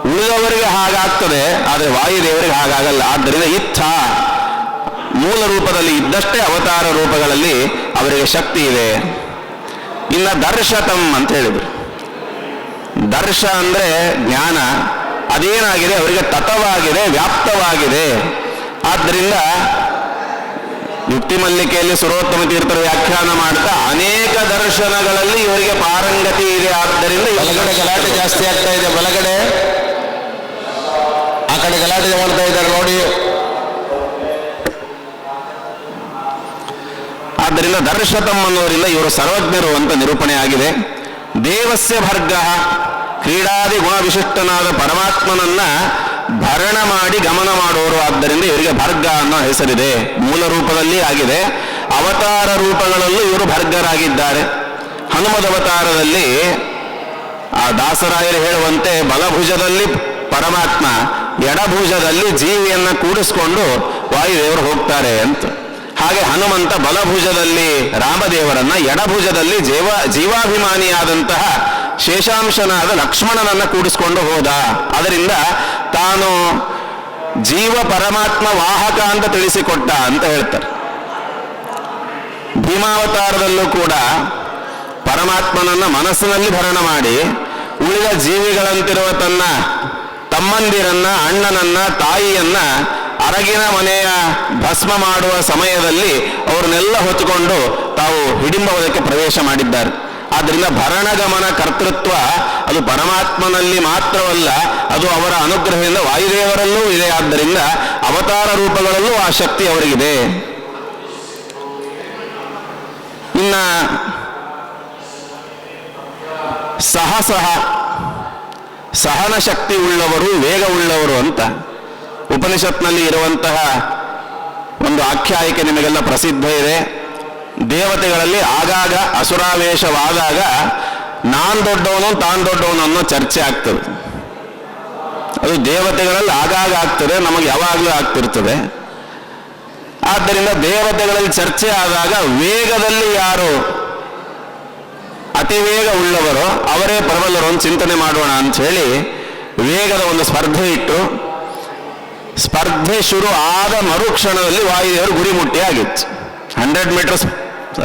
ಉಳಿದವರಿಗೆ ಹಾಗಾಗ್ತದೆ, ಆದರೆ ವಾಯುದೇವರಿಗೆ ಹಾಗಾಗಲ್ಲ. ಆದ್ದರಿಂದ ಮೂಲ ರೂಪದಲ್ಲಿ ಇದ್ದಷ್ಟೇ ಅವತಾರ ರೂಪಗಳಲ್ಲಿ ಅವರಿಗೆ ಶಕ್ತಿ ಇದೆ. ಇನ್ನು ದರ್ಶತಂ ಅಂತ ಹೇಳಿದ್ರು. ದರ್ಶ ಅಂದ್ರೆ ಜ್ಞಾನ. ಅದೇನಾಗಿದೆ? ಅವರಿಗೆ ತತವಾಗಿದೆ, ವ್ಯಾಪ್ತವಾಗಿದೆ. ಆದ್ದರಿಂದ ಯುಕ್ತಿ ಮಲ್ಲಿಕೆಯಲ್ಲಿ ಸುರೋತ್ತಮ ತೀರ್ಥರು ವ್ಯಾಖ್ಯಾನ ಮಾಡ್ತಾ ಅನೇಕ ದರ್ಶನಗಳಲ್ಲಿ ಇವರಿಗೆ ಪಾರಂಗತಿ ಇದೆ. ಆದ್ದರಿಂದ ಬಲಗಡೆ ಗಲಾಟೆ ಜಾಸ್ತಿ ಆಗ್ತಾ ಇದೆ. ಬಲಗಡೆ ಆ ಕಡೆ ಗಲಾಟೆ ಮಾಡ್ತಾ ಇದ್ದಾರೆ ನೋಡಿ. ಆದ್ದರಿಂದ ದರ್ಶತಂ ಅನ್ನೋರಿಂದ ಇವರು ಸರ್ವಜ್ಞರು ಅಂತ ನಿರೂಪಣೆ ಆಗಿದೆ. ದೇವಸ್ಯ ಭರ್ಗ, ಕ್ರೀಡಾದಿ ಗುಣ ವಿಶಿಷ್ಟನಾದ ಪರಮಾತ್ಮನನ್ನ ಭರಣ ಮಾಡಿ ಗಮನ ಮಾಡೋರು. ಆದ್ದರಿಂದ ಇವರಿಗೆ ಭರ್ಗ ಅನ್ನೋ ಹೆಸರಿದೆ. ಮೂಲ ರೂಪದಲ್ಲಿ ಆಗಿದೆ, ಅವತಾರ ರೂಪಗಳಲ್ಲೂ ಇವರು ಭರ್ಗರಾಗಿದ್ದಾರೆ. ಹನುಮದ ಅವತಾರದಲ್ಲಿ ಆ ದಾಸರಾಯರು ಹೇಳುವಂತೆ ಬಲಭುಜದಲ್ಲಿ ಪರಮಾತ್ಮ, ಎಡಭುಜದಲ್ಲಿ ಜೀವಿಯನ್ನ ಕೂಡಿಸ್ಕೊಂಡು ವಾಯುದೇವರು ಹೋಗ್ತಾರೆ ಅಂತ. ಹಾಗೆ ಹನುಮಂತ ಬಲಭುಜದಲ್ಲಿ ರಾಮದೇವರನ್ನ, ಎಡಭುಜದಲ್ಲಿ ಜೀವಾಭಿಮಾನಿಯಾದಂತಹ ಶೇಷಾಂಶನಾದ ಲಕ್ಷ್ಮಣನನ್ನ ಕೂಡಿಸ್ಕೊಂಡು ಹೋದ. ಅದರಿಂದ ತಾನು ಜೀವ ಪರಮಾತ್ಮ ವಾಹಕ ಅಂತ ತಿಳಿಸಿಕೊಟ್ಟ ಅಂತ ಹೇಳ್ತಾರೆ. ಭೀಮಾವತಾರದಲ್ಲೂ ಕೂಡ ಪರಮಾತ್ಮನನ್ನ ಮನಸ್ಸಿನಲ್ಲಿ ಭರಣ ಮಾಡಿ ಉಳಿದ ಜೀವಿಗಳಂತಿರುವ ತನ್ನ ತಮ್ಮಂದಿರನ್ನ, ಅಣ್ಣನನ್ನ, ತಾಯಿಯನ್ನ ಅರಗಿನ ಮನೆಯ ಭಸ್ಮ ಮಾಡುವ ಸಮಯದಲ್ಲಿ ಅವರನ್ನೆಲ್ಲ ಹೊತ್ತುಕೊಂಡು ತಾವು ಹಿಡಿಂಬವದಕ್ಕೆ ಪ್ರವೇಶ ಮಾಡಿದ್ದಾರೆ. ಆದ್ದರಿಂದ ಭರಣಗಮನ ಕರ್ತೃತ್ವ ಅದು ಪರಮಾತ್ಮನಲ್ಲಿ ಮಾತ್ರವಲ್ಲ, ಅದು ಅವರ ಅನುಗ್ರಹದಿಂದ ವಾಯುದೇವರಲ್ಲೂ ಇದೆ. ಆದ್ದರಿಂದ ಅವತಾರ ರೂಪಗಳಲ್ಲೂ ಆ ಶಕ್ತಿ ಅವರಿಗಿದೆ. ಇನ್ನ ಸಹನ ಶಕ್ತಿ ಉಳ್ಳವರು, ವೇಗ ಉಳ್ಳವರು ಅಂತ ಉಪನಿಷತ್ನಲ್ಲಿ ಇರುವಂತಹ ಒಂದು ಆಖ್ಯಾಯಿಕೆ ನಿಮಗೆಲ್ಲ ಪ್ರಸಿದ್ಧ ಇದೆ. ದೇವತೆಗಳಲ್ಲಿ ಆಗಾಗ ಅಸುರಾವೇಶವಾದಾಗ ನಾನ್ ದೊಡ್ಡವನು ತಾನ್ ದೊಡ್ಡವನು ಅನ್ನೋ ಚರ್ಚೆ ಆಗ್ತದೆ. ಅದು ದೇವತೆಗಳಲ್ಲಿ ಆಗಾಗ ಆಗ್ತದೆ, ನಮಗೆ ಯಾವಾಗಲೂ ಆಗ್ತಿರ್ತದೆ. ಆದ್ದರಿಂದ ದೇವತೆಗಳಲ್ಲಿ ಚರ್ಚೆ ಆದಾಗ ವೇಗದಲ್ಲಿ ಯಾರು ಅತಿ ವೇಗ ಉಳ್ಳವರು ಅವರೇ ಪ್ರಬಲರು ಅಂತ ಚಿಂತನೆ ಮಾಡೋಣ ಅಂತ ಹೇಳಿ ವೇಗದ ಒಂದು ಸ್ಪರ್ಧೆ ಇಟ್ಟು, ಸ್ಪರ್ಧೆ ಶುರು ಆದ ಮರುಕ್ಷಣದಲ್ಲಿ ವಾಯುದೇವರು ಗುರಿ ಮುಟ್ಟಿ ಆಗಿತ್ತು. 100 ಮೀಟರ್ಸ್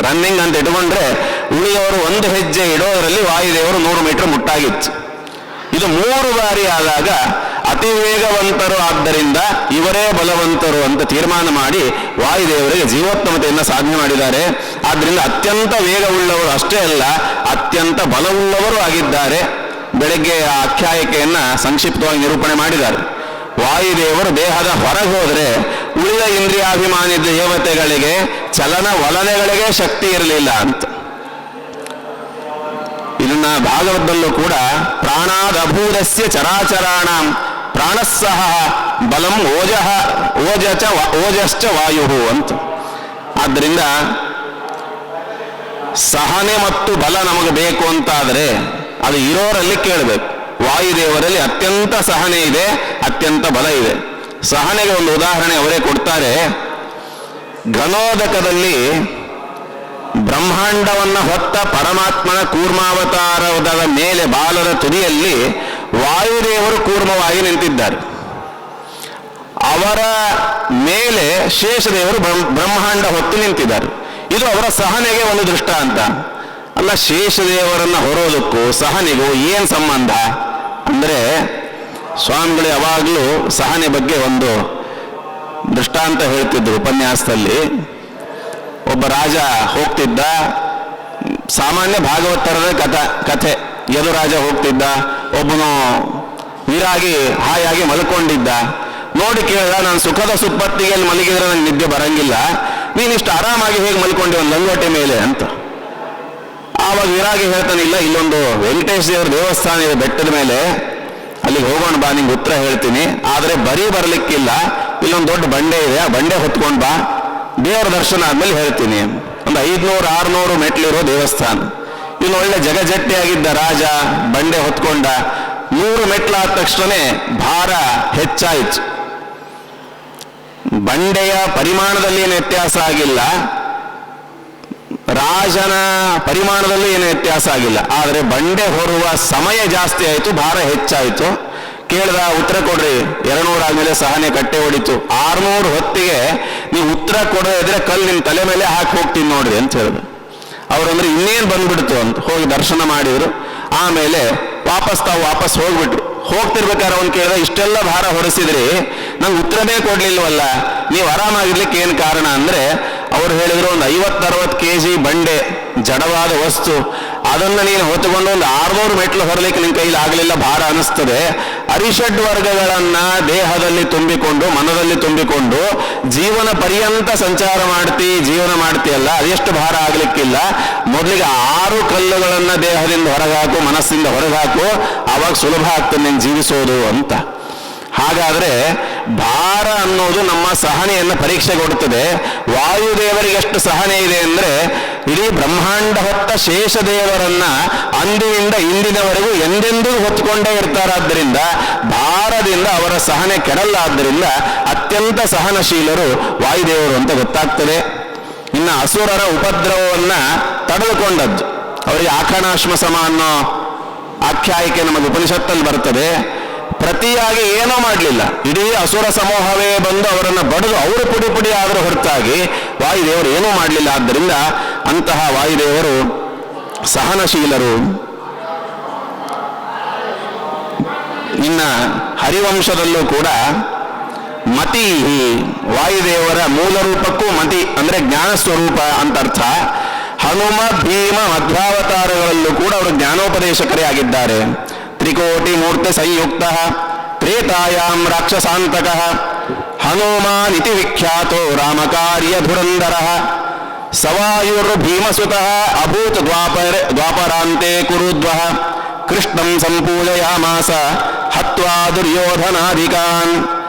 ರನ್ನಿಂಗ್ ಅಂತ ಇಟ್ಕೊಂಡ್ರೆ ಉಳಿದವರು 1 ಹೆಜ್ಜೆ ಇಡೋದರಲ್ಲಿ ವಾಯುದೇವರು 100 ಮೀಟರ್ ಮುಟ್ಟಾಗಿತ್ತು. ಇದು 3 ಬಾರಿ ಆದಾಗ ಅತಿ ವೇಗವಂತರು ಆದ್ದರಿಂದ ಇವರೇ ಬಲವಂತರು ಅಂತ ತೀರ್ಮಾನ ಮಾಡಿ ವಾಯುದೇವರಿಗೆ ಜೀವೋತ್ತಮತೆಯನ್ನು ಸಾಧನೆ ಮಾಡಿದ್ದಾರೆ. ಆದ್ದರಿಂದ ಅತ್ಯಂತ ವೇಗವುಳ್ಳವರು ಅಷ್ಟೇ ಅಲ್ಲ, ಅತ್ಯಂತ ಬಲವುಳ್ಳವರು ಆಗಿದ್ದಾರೆ. ಬೆಳಗ್ಗೆ ಆ ಆಖ್ಯಾಯಿಕೆಯನ್ನ ಸಂಕ್ಷಿಪ್ತವಾಗಿ ನಿರೂಪಣೆ ಮಾಡಿದ್ದಾರೆ. ವಾಯುದೇವರು ದೇಹದ ಹೊರಗೆ ಹೋದರೆ ಉಳಿದ ಇಂದ್ರಿಯಾಭಿಮಾನಿ ದೇವತೆಗಳಿಗೆ ಚಲನ ವಲನೆಗಳಿಗೆ ಶಕ್ತಿ ಇರಲಿಲ್ಲ ಅಂತ. ಇದನ್ನ ಭಾಗವತದಲ್ಲೂ ಕೂಡ ಪ್ರಾಣಾದಭೂತಸ್ಯ ಚರಾಚರಾಣಾಂ ಪ್ರಾಣಸ್ಸಹ ಬಲಂ ಓಜಶ್ಚ ವಾಯು ಅಂತ. ಆದ್ದರಿಂದ ಸಹನೆ ಮತ್ತು ಬಲ ನಮಗೆ ಬೇಕು ಅಂತಾದರೆ ಅದು ಇರೋರಲ್ಲಿ ಕೇಳಬೇಕು. ವಾಯುದೇವರಲ್ಲಿ ಅತ್ಯಂತ ಸಹನೆ ಇದೆ, ಅತ್ಯಂತ ಬಲ ಇದೆ. ಸಹನೆಗೆ ಒಂದು ಉದಾಹರಣೆ ಅವರೇ ಕೊಡ್ತಾರೆ. ಘನೋದಕದಲ್ಲಿ ಬ್ರಹ್ಮಾಂಡವನ್ನ ಹೊತ್ತ ಪರಮಾತ್ಮನ ಕೂರ್ಮಾವತಾರದ ಮೇಲೆ ಬಾಲದ ತುದಿಯಲ್ಲಿ ವಾಯುದೇವರು ಕೂರ್ಮವಾಗಿ ನಿಂತಿದ್ದಾರೆ. ಅವರ ಮೇಲೆ ಶೇಷದೇವರು ಬ್ರಹ್ಮಾಂಡ ಹೊತ್ತು ನಿಂತಿದ್ದಾರೆ. ಇದು ಅವರ ಸಹನೆಗೆ ಒಂದು ದೃಷ್ಟಾಂತ. ಅಲ್ಲ, ಶೇಷದೇವರನ್ನ ಹೊರೋದಕ್ಕೂ ಸಹನೆಗೂ ಏನು ಸಂಬಂಧ ಅಂದರೆ, ಸ್ವಾಮಿಗಳು ಯಾವಾಗಲೂ ಸಹನೆ ಬಗ್ಗೆ ಒಂದು ದೃಷ್ಟಾಂತ ಹೇಳ್ತಿದ್ರು ಉಪನ್ಯಾಸದಲ್ಲಿ. ಒಬ್ಬ ರಾಜ ಹೋಗ್ತಿದ್ದ, ಸಾಮಾನ್ಯ ಭಾಗವತರದ ಕಥೆ. ಯದುರಾಜ ಹೋಗ್ತಿದ್ದ, ಒಬ್ಬನು ವಿರಾಗಿ ಹಾಯಾಗಿ ಮಲ್ಕೊಂಡಿದ್ದ. ನೋಡಿ ಕೇಳಿದ, ನಾನು ಸುಖದ ಸುಪ್ಪತ್ತಿಗೆ ಮಲಗಿದ್ರೆ ನನಗೆ ನಿದ್ದೆ ಬರಂಗಿಲ್ಲ, ನೀನಿಷ್ಟು ಆರಾಮಾಗಿ ಹೇಗೆ ಮಲ್ಕೊಂಡಿ ಒಂದು ಲಂಗೋಟೆ ಮೇಲೆ ಅಂತ. ಆವಾಗ ವಿರಾಗಿ ಹೇಳ್ತಾನೆ, ಇಲ್ಲ, ಇಲ್ಲೊಂದು ವೆಂಕಟೇಶ ದೇವರ ದೇವಸ್ಥಾನ ಇದೆ ಬೆಟ್ಟದ ಮೇಲೆ, ಅಲ್ಲಿಗೆ ಹೋಗೋಣ ಬಾ, ನಿಂಗೆ ಉತ್ತರ ಹೇಳ್ತೀನಿ. ಆದರೆ ಬರೀ ಬರಲಿಕ್ಕಿಲ್ಲ, ಇಲ್ಲೊಂದು ದೊಡ್ಡ ಬಂಡೆ ಇದೆ, ಆ ಬಂಡೆ ಹೊತ್ಕೊಂಡು ಬಾ, ದೇವರ ದರ್ಶನ ಆದ್ಮೇಲೆ ಹೇಳ್ತೀನಿ. ಒಂದು 500-600 ಮೆಟ್ಲಿರೋ ದೇವಸ್ಥಾನ. ಇನ್ನು ಒಳ್ಳೆ ಜಗಜಟ್ಟಿಯಾಗಿದ್ದ ರಾಜ ಬಂಡೆ ಹೊತ್ಕೊಂಡ. 100 ಮೆಟ್ಲಾದ ತಕ್ಷಣವೇ ಭಾರ ಹೆಚ್ಚಾಯಿತು. ಬಂಡೆಯ ಪರಿಮಾಣದಲ್ಲಿ ಏನು ವ್ಯತ್ಯಾಸ ಆಗಿಲ್ಲ, ರಾಜನ ಪರಿಮಾಣದಲ್ಲೂ ಏನು ವ್ಯತ್ಯಾಸ ಆಗಿಲ್ಲ. ಆದರೆ ಬಂಡೆ ಹೊರುವ ಸಮಯ ಜಾಸ್ತಿ ಆಯಿತು, ಭಾರ ಹೆಚ್ಚಾಯಿತು. ಕೇಳಿದ, ಉತ್ತರ ಕೊಡ್ರಿ. 200 ಆದ್ಮೇಲೆ ಸಹನೆ ಕಟ್ಟೆ ಹೊಡಿತು. 600 ಹೊತ್ತಿಗೆ ನೀವು ಉತ್ತರ ಕೊಡದೇ ಇದ್ರೆ ಕಲ್ಲು ನಿಮ್ಮ ತಲೆ ಮೇಲೆ ಹಾಕಿ ಹೋಗ್ತೀನಿ ನೋಡ್ರಿ ಅಂತ ಹೇಳಿದ್ರು. ಅವ್ರಂದ್ರೆ ಇನ್ನೇನು ಬಂದ್ಬಿಡ್ತು ಅಂತ ಹೋಗಿ ದರ್ಶನ ಮಾಡಿದ್ರು. ಆಮೇಲೆ ವಾಪಸ್ ಹೋಗ್ಬಿಟ್ರು. ಹೋಗ್ತಿರ್ಬೇಕಾದ್ರೆ ಅವ್ನು ಕೇಳಿದ, ಇಷ್ಟೆಲ್ಲ ಭಾರ ಹೊರಿಸಿದ್ರಿ, ನಂಗೆ ಉತ್ತರನೇ ಕೊಡ್ಲಿಲ್ವಲ್ಲ, ನೀವು ಆರಾಮಾಗಿರ್ಲಿಕ್ಕೆ ಏನು ಕಾರಣ ಅಂದ್ರೆ, ಅವ್ರು ಹೇಳಿದ್ರು, ಒಂದು 50-60 kg ಬಂಡೆ, ಜಡವಾದ ವಸ್ತು, ಅದನ್ನು ನೀನು ಹೊತ್ತುಕೊಂಡು ಒಂದು 600 ಮೆಟ್ಲು ಹೊರಲಿಕ್ಕೆ ನಿನ್ನ ಕೈಲಿ ಆಗಲಿಲ್ಲ, ಭಾರ ಅನಿಸ್ತದೆ. ಅರಿಷಡ್ ವರ್ಗಗಳನ್ನ ದೇಹದಲ್ಲಿ ತುಂಬಿಕೊಂಡು, ಮನದಲ್ಲಿ ತುಂಬಿಕೊಂಡು ಜೀವನ ಪರ್ಯಂತ ಸಂಚಾರ ಜೀವನ ಮಾಡ್ತೀಯಲ್ಲ, ಅದೆಷ್ಟು ಭಾರ ಆಗ್ಲಿಕ್ಕಿಲ್ಲ. ಮೊದಲಿಗೆ 6 ಕಲ್ಲುಗಳನ್ನ ದೇಹದಿಂದ ಹೊರಗಾಕು, ಮನಸ್ಸಿಂದ ಹೊರಗಾಕು, ಆವಾಗ ಸುಲಭ ಆಗ್ತದೆ ನೀನು ಜೀವಿಸೋದು ಅಂತ. ಹಾಗಾದ್ರೆ ಭಾರ ಅನ್ನೋದು ನಮ್ಮ ಸಹನೆಯನ್ನು ಪರೀಕ್ಷೆ ಕೊಡುತ್ತದೆ. ವಾಯುದೇವರಿಗೆ ಎಷ್ಟು ಸಹನೆ ಇದೆ ಅಂದ್ರೆ, ಇಡೀ ಬ್ರಹ್ಮಾಂಡ ಹೊತ್ತ ಶೇಷದೇವರನ್ನ ಅಂದಿನಿಂದ ಇಂದಿನವರೆಗೂ ಎಂದೆಂದೂ ಹೊತ್ತುಕೊಂಡೇ ಇರ್ತಾರಾದ್ದರಿಂದ ಭಾರದಿಂದ ಅವರ ಸಹನೆ ಕೆಡಲಾದ್ದರಿಂದ ಅತ್ಯಂತ ಸಹನಶೀಲರು ವಾಯುದೇವರು ಅಂತ ಗೊತ್ತಾಗ್ತದೆ. ಇನ್ನು ಅಸುರರ ಉಪದ್ರವವನ್ನ ತಡೆದುಕೊಂಡದ್ದು, ಅವರಿಗೆ ಆಖಣಾಶ್ಮ ಸಮ ಅನ್ನೋ ಆಖ್ಯಾಯಿಕೆ ನಮಗೆ ಉಪನಿಷತ್ತಲ್ಲಿ ಬರ್ತದೆ. ಪ್ರತಿಯಾಗಿ ಏನೋ ಮಾಡಲಿಲ್ಲ, ಇಡೀ ಅಸುರ ಸಮೂಹವೇ ಬಂದು ಅವರನ್ನು ಬಡಿದು ಅವರು ಪುಡಿ ಆದರೂ ಹೊರತಾಗಿ ವಾಯುದೇವರು ಏನೂ ಮಾಡಲಿಲ್ಲ. ಆದ್ದರಿಂದ ಅಂತಹ ವಾಯುದೇವರು ಸಹನಶೀಲರು. ಇನ್ನ ಹರಿವಂಶದಲ್ಲೂ ಕೂಡ ಮತಿ, ವಾಯುದೇವರ ಮೂಲ ರೂಪಕ್ಕೂ ಮತಿ ಅಂದ್ರೆ ಜ್ಞಾನ ಸ್ವರೂಪ ಅಂತ ಅರ್ಥ. ಹನುಮ, ಭೀಮ, ಮಧ್ವಾವತಾರಗಳಲ್ಲೂ ಕೂಡ ಅವರು ಜ್ಞಾನೋಪದೇಶಕರೇ ಆಗಿದ್ದಾರೆ. ತ್ರಿಕೋಟಿ ಮೂರ್ತಿ ಸಂಯುಕ್ತ ತ್ರೇತಾಯಾಂ ರಾಕ್ಷಸಾಂತಕ ಹನುಮಾನಿತಿ ವಿಖ್ಯಾತೋ ರಾಮಕಾರ್ಯ ಧುರಂಧರ ಸವಾಯುರ್ ಭೀಮಸುತ ಅಭೂತ್ ದ್ವಾಪರಾಂತೆ ಕುರುದ್ವಃ ಕೃಷ್ಣಂ ಸಂಪೂಜಯಾಮಾಸ ಹತ್ವಾ ದುರ್ಯೋಧನಾಧಿಕಾನ್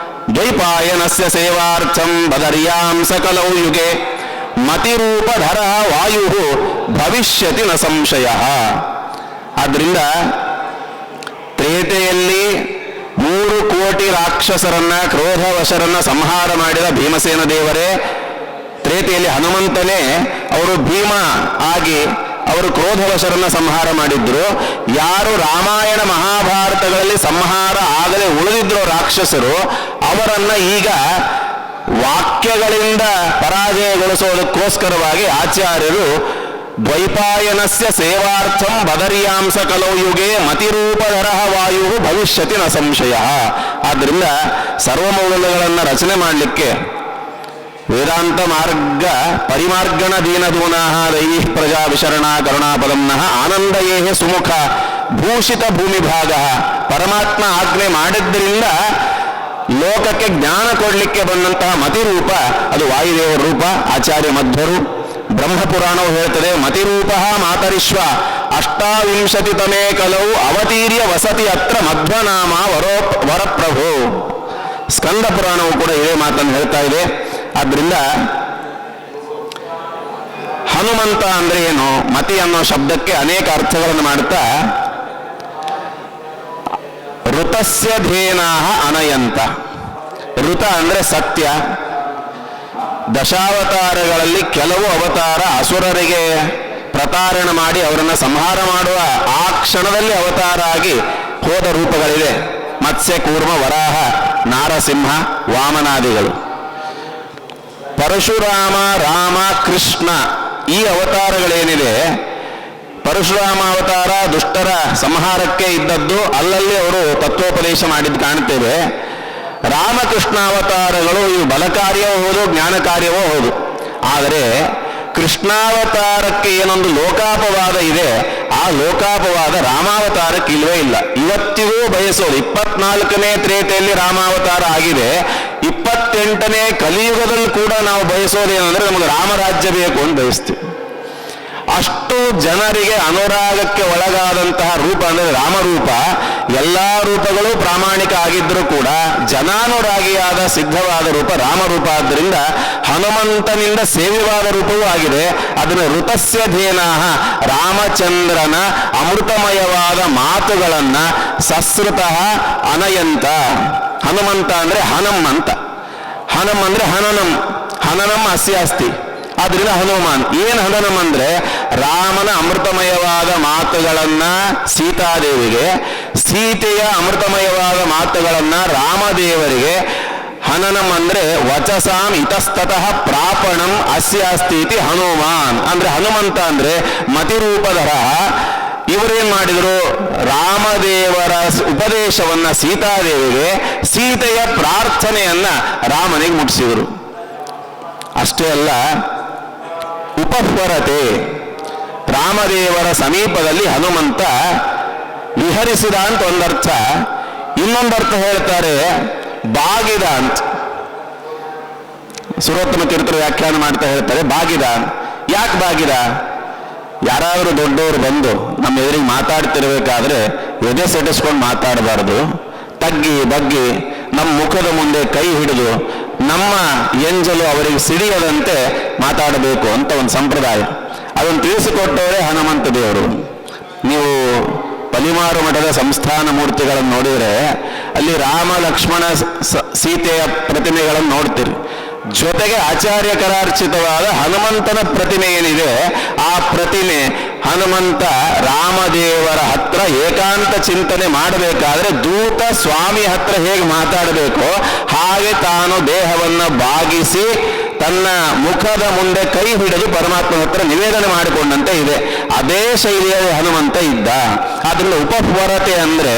ದ್ವೈಪಾಯನಸ್ಯ ಸೇವಾರ್ಥಂ ಬದರ್ಯಾಂ ಸಕಲೌ ಯುಗೆ ಮತಿರೂಪಧರ ವಾಯು ಭವಿಷ್ಯತಿ ನ ಸಂಶಯ. ಆದ್ರಿಂದ ತ್ರೇತೆಯಲ್ಲಿ 3 ಕೋಟಿ ರಾಕ್ಷಸರನ್ನ, ಕ್ರೋಧವಶರನ್ನ ಸಂಹಾರ ಮಾಡಿದ ಭೀಮಸೇನ ದೇವರೇ, ತ್ರೇತೆಯಲ್ಲಿ ಹನುಮಂತನೇ ಅವರು ಭೀಮ ಆಗಿ ಅವರು ಕ್ರೋಧವಶರನ್ನ ಸಂಹಾರ ಮಾಡಿದ್ರು. ಯಾರು ರಾಮಾಯಣ ಮಹಾಭಾರತಗಳಲ್ಲಿ ಸಂಹಾರ ಆಗದೆ ಉಳಿದಿದ್ರು ರಾಕ್ಷಸರು, ಅವರನ್ನ ಈಗ ವಾಕ್ಯಗಳಿಂದ ಪರಾಜಯಗೊಳಿಸೋದಕ್ಕೋಸ್ಕರವಾಗಿ ಆಚಾರ್ಯರು ದ್ವೈಪಾಯನಸ್ಯ ಸೇವಾರ್ಥಂ ಬದರ್ಯಾಂಸ ಕಲೋ ಯುಗೆ ಮತಿರೂಪಧರ ವಾಯು ಭವಿಷ್ಯತಿ ನ ಸಂಶಯ. ಆದ್ದರಿಂದ ಸರ್ವಮೌಲ್ಯಗಳನ್ನು ರಚನೆ ಮಾಡಲಿಕ್ಕೆ ವೇದಾಂತ ಮಾರ್ಗ ಪರಿಮಾರ್ಗಣ ದೀನದೂನಃ ದೈವೀ ಪ್ರಜಾ ವಿಶರಣ ಕರುಣಾಪದಮ್ನಃ ಆನಂದಯೇಹ ಸುಮುಖ ಭೂಷಿತ ಭೂಮಿಭಾಗ ಪರಮಾತ್ಮ ಆಜ್ಞೆ ಮಾಡಿದ್ದರಿಂದ ಲೋಕಕ್ಕೆ ಜ್ಞಾನ ಕೊಡಲಿಕ್ಕೆ ಬಂದಂತಹ ಮತಿರೂಪ ಅದು ವಾಯುದೇವರ ರೂಪ. ಆಚಾರ್ಯ ಮಧ್ವರು ಬ್ರಹ್ಮಪುರಾಣವು ಹೇಳ್ತದೆ, ಮತಿರೂಪ ಮಾತರಿಶ್ವ ಅಷ್ಟಾವಿಂಶತಿತಮೇ ಕಲೌ ಅವತೀರ್ಯ ವಸತಿ ಅತ್ರ ಮಧ್ವನಾಮ ವರಪ್ರಭು. ಸ್ಕಂದ ಪುರಾಣವು ಕೂಡ ಇದೇ ಮಾತನ್ನು ಹೇಳ್ತಾ ಇದೆ. ಆದ್ರಿಂದ ಹನುಮಂತ ಅಂದ್ರೆ ಏನು, ಮತಿ ಅನ್ನೋ ಶಬ್ದಕ್ಕೆ ಅನೇಕ ಅರ್ಥಗಳನ್ನು ಮಾಡ್ತಾ ಋತಸ್ಯ ಧೇನಾಹ ಅನಯಂತ. ಋತ ಅಂದರೆ ಸತ್ಯ. ದಶಾವತಾರಗಳಲ್ಲಿ ಕೆಲವು ಅವತಾರ ಅಸುರರಿಗೆ ಪ್ರತಾರಣ ಮಾಡಿ ಅವರನ್ನು ಸಂಹಾರ ಮಾಡುವ ಆ ಕ್ಷಣದಲ್ಲಿ ಅವತಾರ ಆಗಿ ಹೋದ ರೂಪಗಳಿವೆ. ಮತ್ಸ್ಯ, ಕೂರ್ಮ, ವರಾಹ, ನಾರಸಿಂಹ, ವಾಮನಾದಿಗಳು. ಪರಶುರಾಮ, ರಾಮ, ಕೃಷ್ಣ ಈ ಅವತಾರಗಳೇನಿದೆ, ಪರಶುರಾಮ ಅವತಾರ ದುಷ್ಟರ ಸಂಹಾರಕ್ಕೆ ಇದ್ದದ್ದು, ಅಲ್ಲಲ್ಲಿ ಅವರು ತತ್ವೋಪದೇಶ ಮಾಡಿದ್ದು ಕಾಣ್ತೇವೆ. ರಾಮಕೃಷ್ಣ ಅವತಾರಗಳು ಇವು ಬಲ ಕಾರ್ಯವೂ ಹೌದು, ಜ್ಞಾನ ಕಾರ್ಯವೂ ಹೌದು. ಆದರೆ ಕೃಷ್ಣಾವತಾರಕ್ಕೆ ಏನೊಂದು ಲೋಕಾಪವಾದ ಇದೆ, ಆ ಲೋಕಾಪವಾದ ರಾಮಾವತಾರಕ್ಕೆ ಇಲ್ವೇ ಇಲ್ಲ. ಇವತ್ತಿಗೂ ಬಯಸೋದು 24ನೇ ತ್ರೇತೆಯಲ್ಲಿ ರಾಮಾವತಾರ ಆಗಿದೆ, 28ನೇ ಕಲಿಯುಗದಲ್ಲಿ ಕೂಡ ನಾವು ಬಯಸೋದೇನೆಂದ್ರೆ ನಮಗೆ ರಾಮರಾಜ್ಯ ಬೇಕು ಅಂತ ಬಯಸ್ತೀವಿ. ಅಷ್ಟು ಜನರಿಗೆ ಅನುರಾಗಕ್ಕೆ ಒಳಗಾದಂತಹ ರೂಪ ಅಂದರೆ ರಾಮರೂಪ. ಎಲ್ಲ ರೂಪಗಳು ಪ್ರಾಮಾಣಿಕ ಆಗಿದ್ದರೂ ಕೂಡ ಜನಾನುರಾಗಿಯಾದ ಸಿದ್ಧವಾದ ರೂಪ ರಾಮರೂಪ. ಆದ್ದರಿಂದ ಹನುಮಂತನಿಂದ ಸೇವ್ಯವಾದ ರೂಪವೂ ಆಗಿದೆ. ಅದನ್ನು ಋತಸ್ಯ ಧೇನಾಹ, ರಾಮಚಂದ್ರನ ಅಮೃತಮಯವಾದ ಮಾತುಗಳನ್ನ ಸಸ್ರುತಃ ಅನಯಂತ. ಹನುಮಂತ ಅಂದ್ರೆ ಹನಂ ಅಂತ. ಹನಂ ಅಂದ್ರೆ ಹನನಂ, ಹನನಂ ಅಸ್ಯ ಅಸ್ತಿ. ಆದ್ರಿಂದ ಹನುಮಾನ್. ಏನು ಹನನಂ ಅಂದ್ರೆ ರಾಮನ ಅಮೃತಮಯವಾದ ಮಾತುಗಳನ್ನ ಸೀತಾದೇವಿಗೆ, ಸೀತೆಯ ಅಮೃತಮಯವಾದ ಮಾತುಗಳನ್ನ ರಾಮದೇವರಿಗೆ. ಹನನಂ ಅಂದ್ರೆ ವಚಸಾಂ ಇತಸ್ತತಃ ಪ್ರಾಪಣಂ ಅಸ್ಯ ಅಸ್ತಿ ಇತಿ ಹನುಮಾನ್. ಅಂದ್ರೆ ಹನುಮಂತ ಅಂದ್ರೆ ಮತಿರೂಪಧರ. ಇವರೇನ್ ಮಾಡಿದ್ರು, ರಾಮದೇವರ ಉಪದೇಶವನ್ನ ಸೀತಾದೇವಿಗೆ, ಸೀತೆಯ ಪ್ರಾರ್ಥನೆಯನ್ನ ರಾಮನಿಗೆ ಮುಟ್ಟಿಸಿದರು. ಅಷ್ಟೇ ಅಲ್ಲ, ಉಪಹ್ವರತೆ, ರಾಮದೇವರ ಸಮೀಪದಲ್ಲಿ ಹನುಮಂತ ವಿಹರಿಸಿದ ಅಂತ ಒಂದರ್ಥ. ಇನ್ನೊಂದರ್ಥ ಹೇಳ್ತಾರೆ ಬಾಗಿದ ಅಂತ. ಸುರೋತ್ತಮ ತೀರ್ಥರು ವ್ಯಾಖ್ಯಾನ ಮಾಡ್ತಾ ಹೇಳ್ತಾರೆ ಬಾಗಿದ. ಯಾಕೆ ಬಾಗಿದ? ಯಾರಾದರೂ ದೊಡ್ಡವರು ಬಂದು ನಮ್ಮ ಎದುರಿಗೆ ಮಾತಾಡ್ತಿರ್ಬೇಕಾದ್ರೆ ಎದೆ ಸೆಟಿಸ್ಕೊಂಡು ಮಾತಾಡಬಾರ್ದು. ತಗ್ಗಿ ಬಗ್ಗಿ ನಮ್ಮ ಮುಖದ ಮುಂದೆ ಕೈ ಹಿಡಿದು ನಮ್ಮ ಎಂಜಲು ಅವರಿಗೆ ಸಿಡಿಯದಂತೆ ಮಾತಾಡಬೇಕು ಅಂತ ಒಂದು ಸಂಪ್ರದಾಯ. ಅದನ್ನು ತಿಳಿಸಿಕೊಟ್ಟವರೇ ಹನುಮಂತ ದೇವರು. ನೀವು ಪಲಿಮಾರು ಮಠದ ಸಂಸ್ಥಾನ ಮೂರ್ತಿಗಳನ್ನು ನೋಡಿದರೆ ಅಲ್ಲಿ ರಾಮ ಲಕ್ಷ್ಮಣ ಸೀತೆಯ ಪ್ರತಿಮೆಗಳನ್ನು ನೋಡ್ತೀರಿ. ಜೊತೆಗೆ ಆಚಾರ್ಯ ಕರಾರ್ಚಿತವಾದ ಹನುಮಂತನ ಪ್ರತಿಮೆ ಏನಿದೆ, ಆ ಪ್ರತಿಮೆ ಹನುಮಂತ ರಾಮದೇವರ ಹತ್ರ ಏಕಾಂತ ಚಿಂತನೆ ಮಾಡಬೇಕಾದ್ರೆ ದೂತ ಸ್ವಾಮಿ ಹತ್ರ ಹೇಗೆ ಮಾತಾಡಬೇಕೋ ಹಾಗೆ ತಾನು ದೇಹವನ್ನು ಬಾಗಿಸಿ ತನ್ನ ಮುಖದ ಮುಂದೆ ಕೈ ಹಿಡಿದು ಪರಮಾತ್ಮ ಹತ್ರ ನಿವೇದನೆ ಮಾಡಿಕೊಂಡಂತೆ ಇದೆ. ಅದೇ ಶೈಲಿಯ ಹನುಮಂತ ಇದ್ದ. ಆದ್ರಿಂದ ಉಪಹ್ವರತೆ ಅಂದ್ರೆ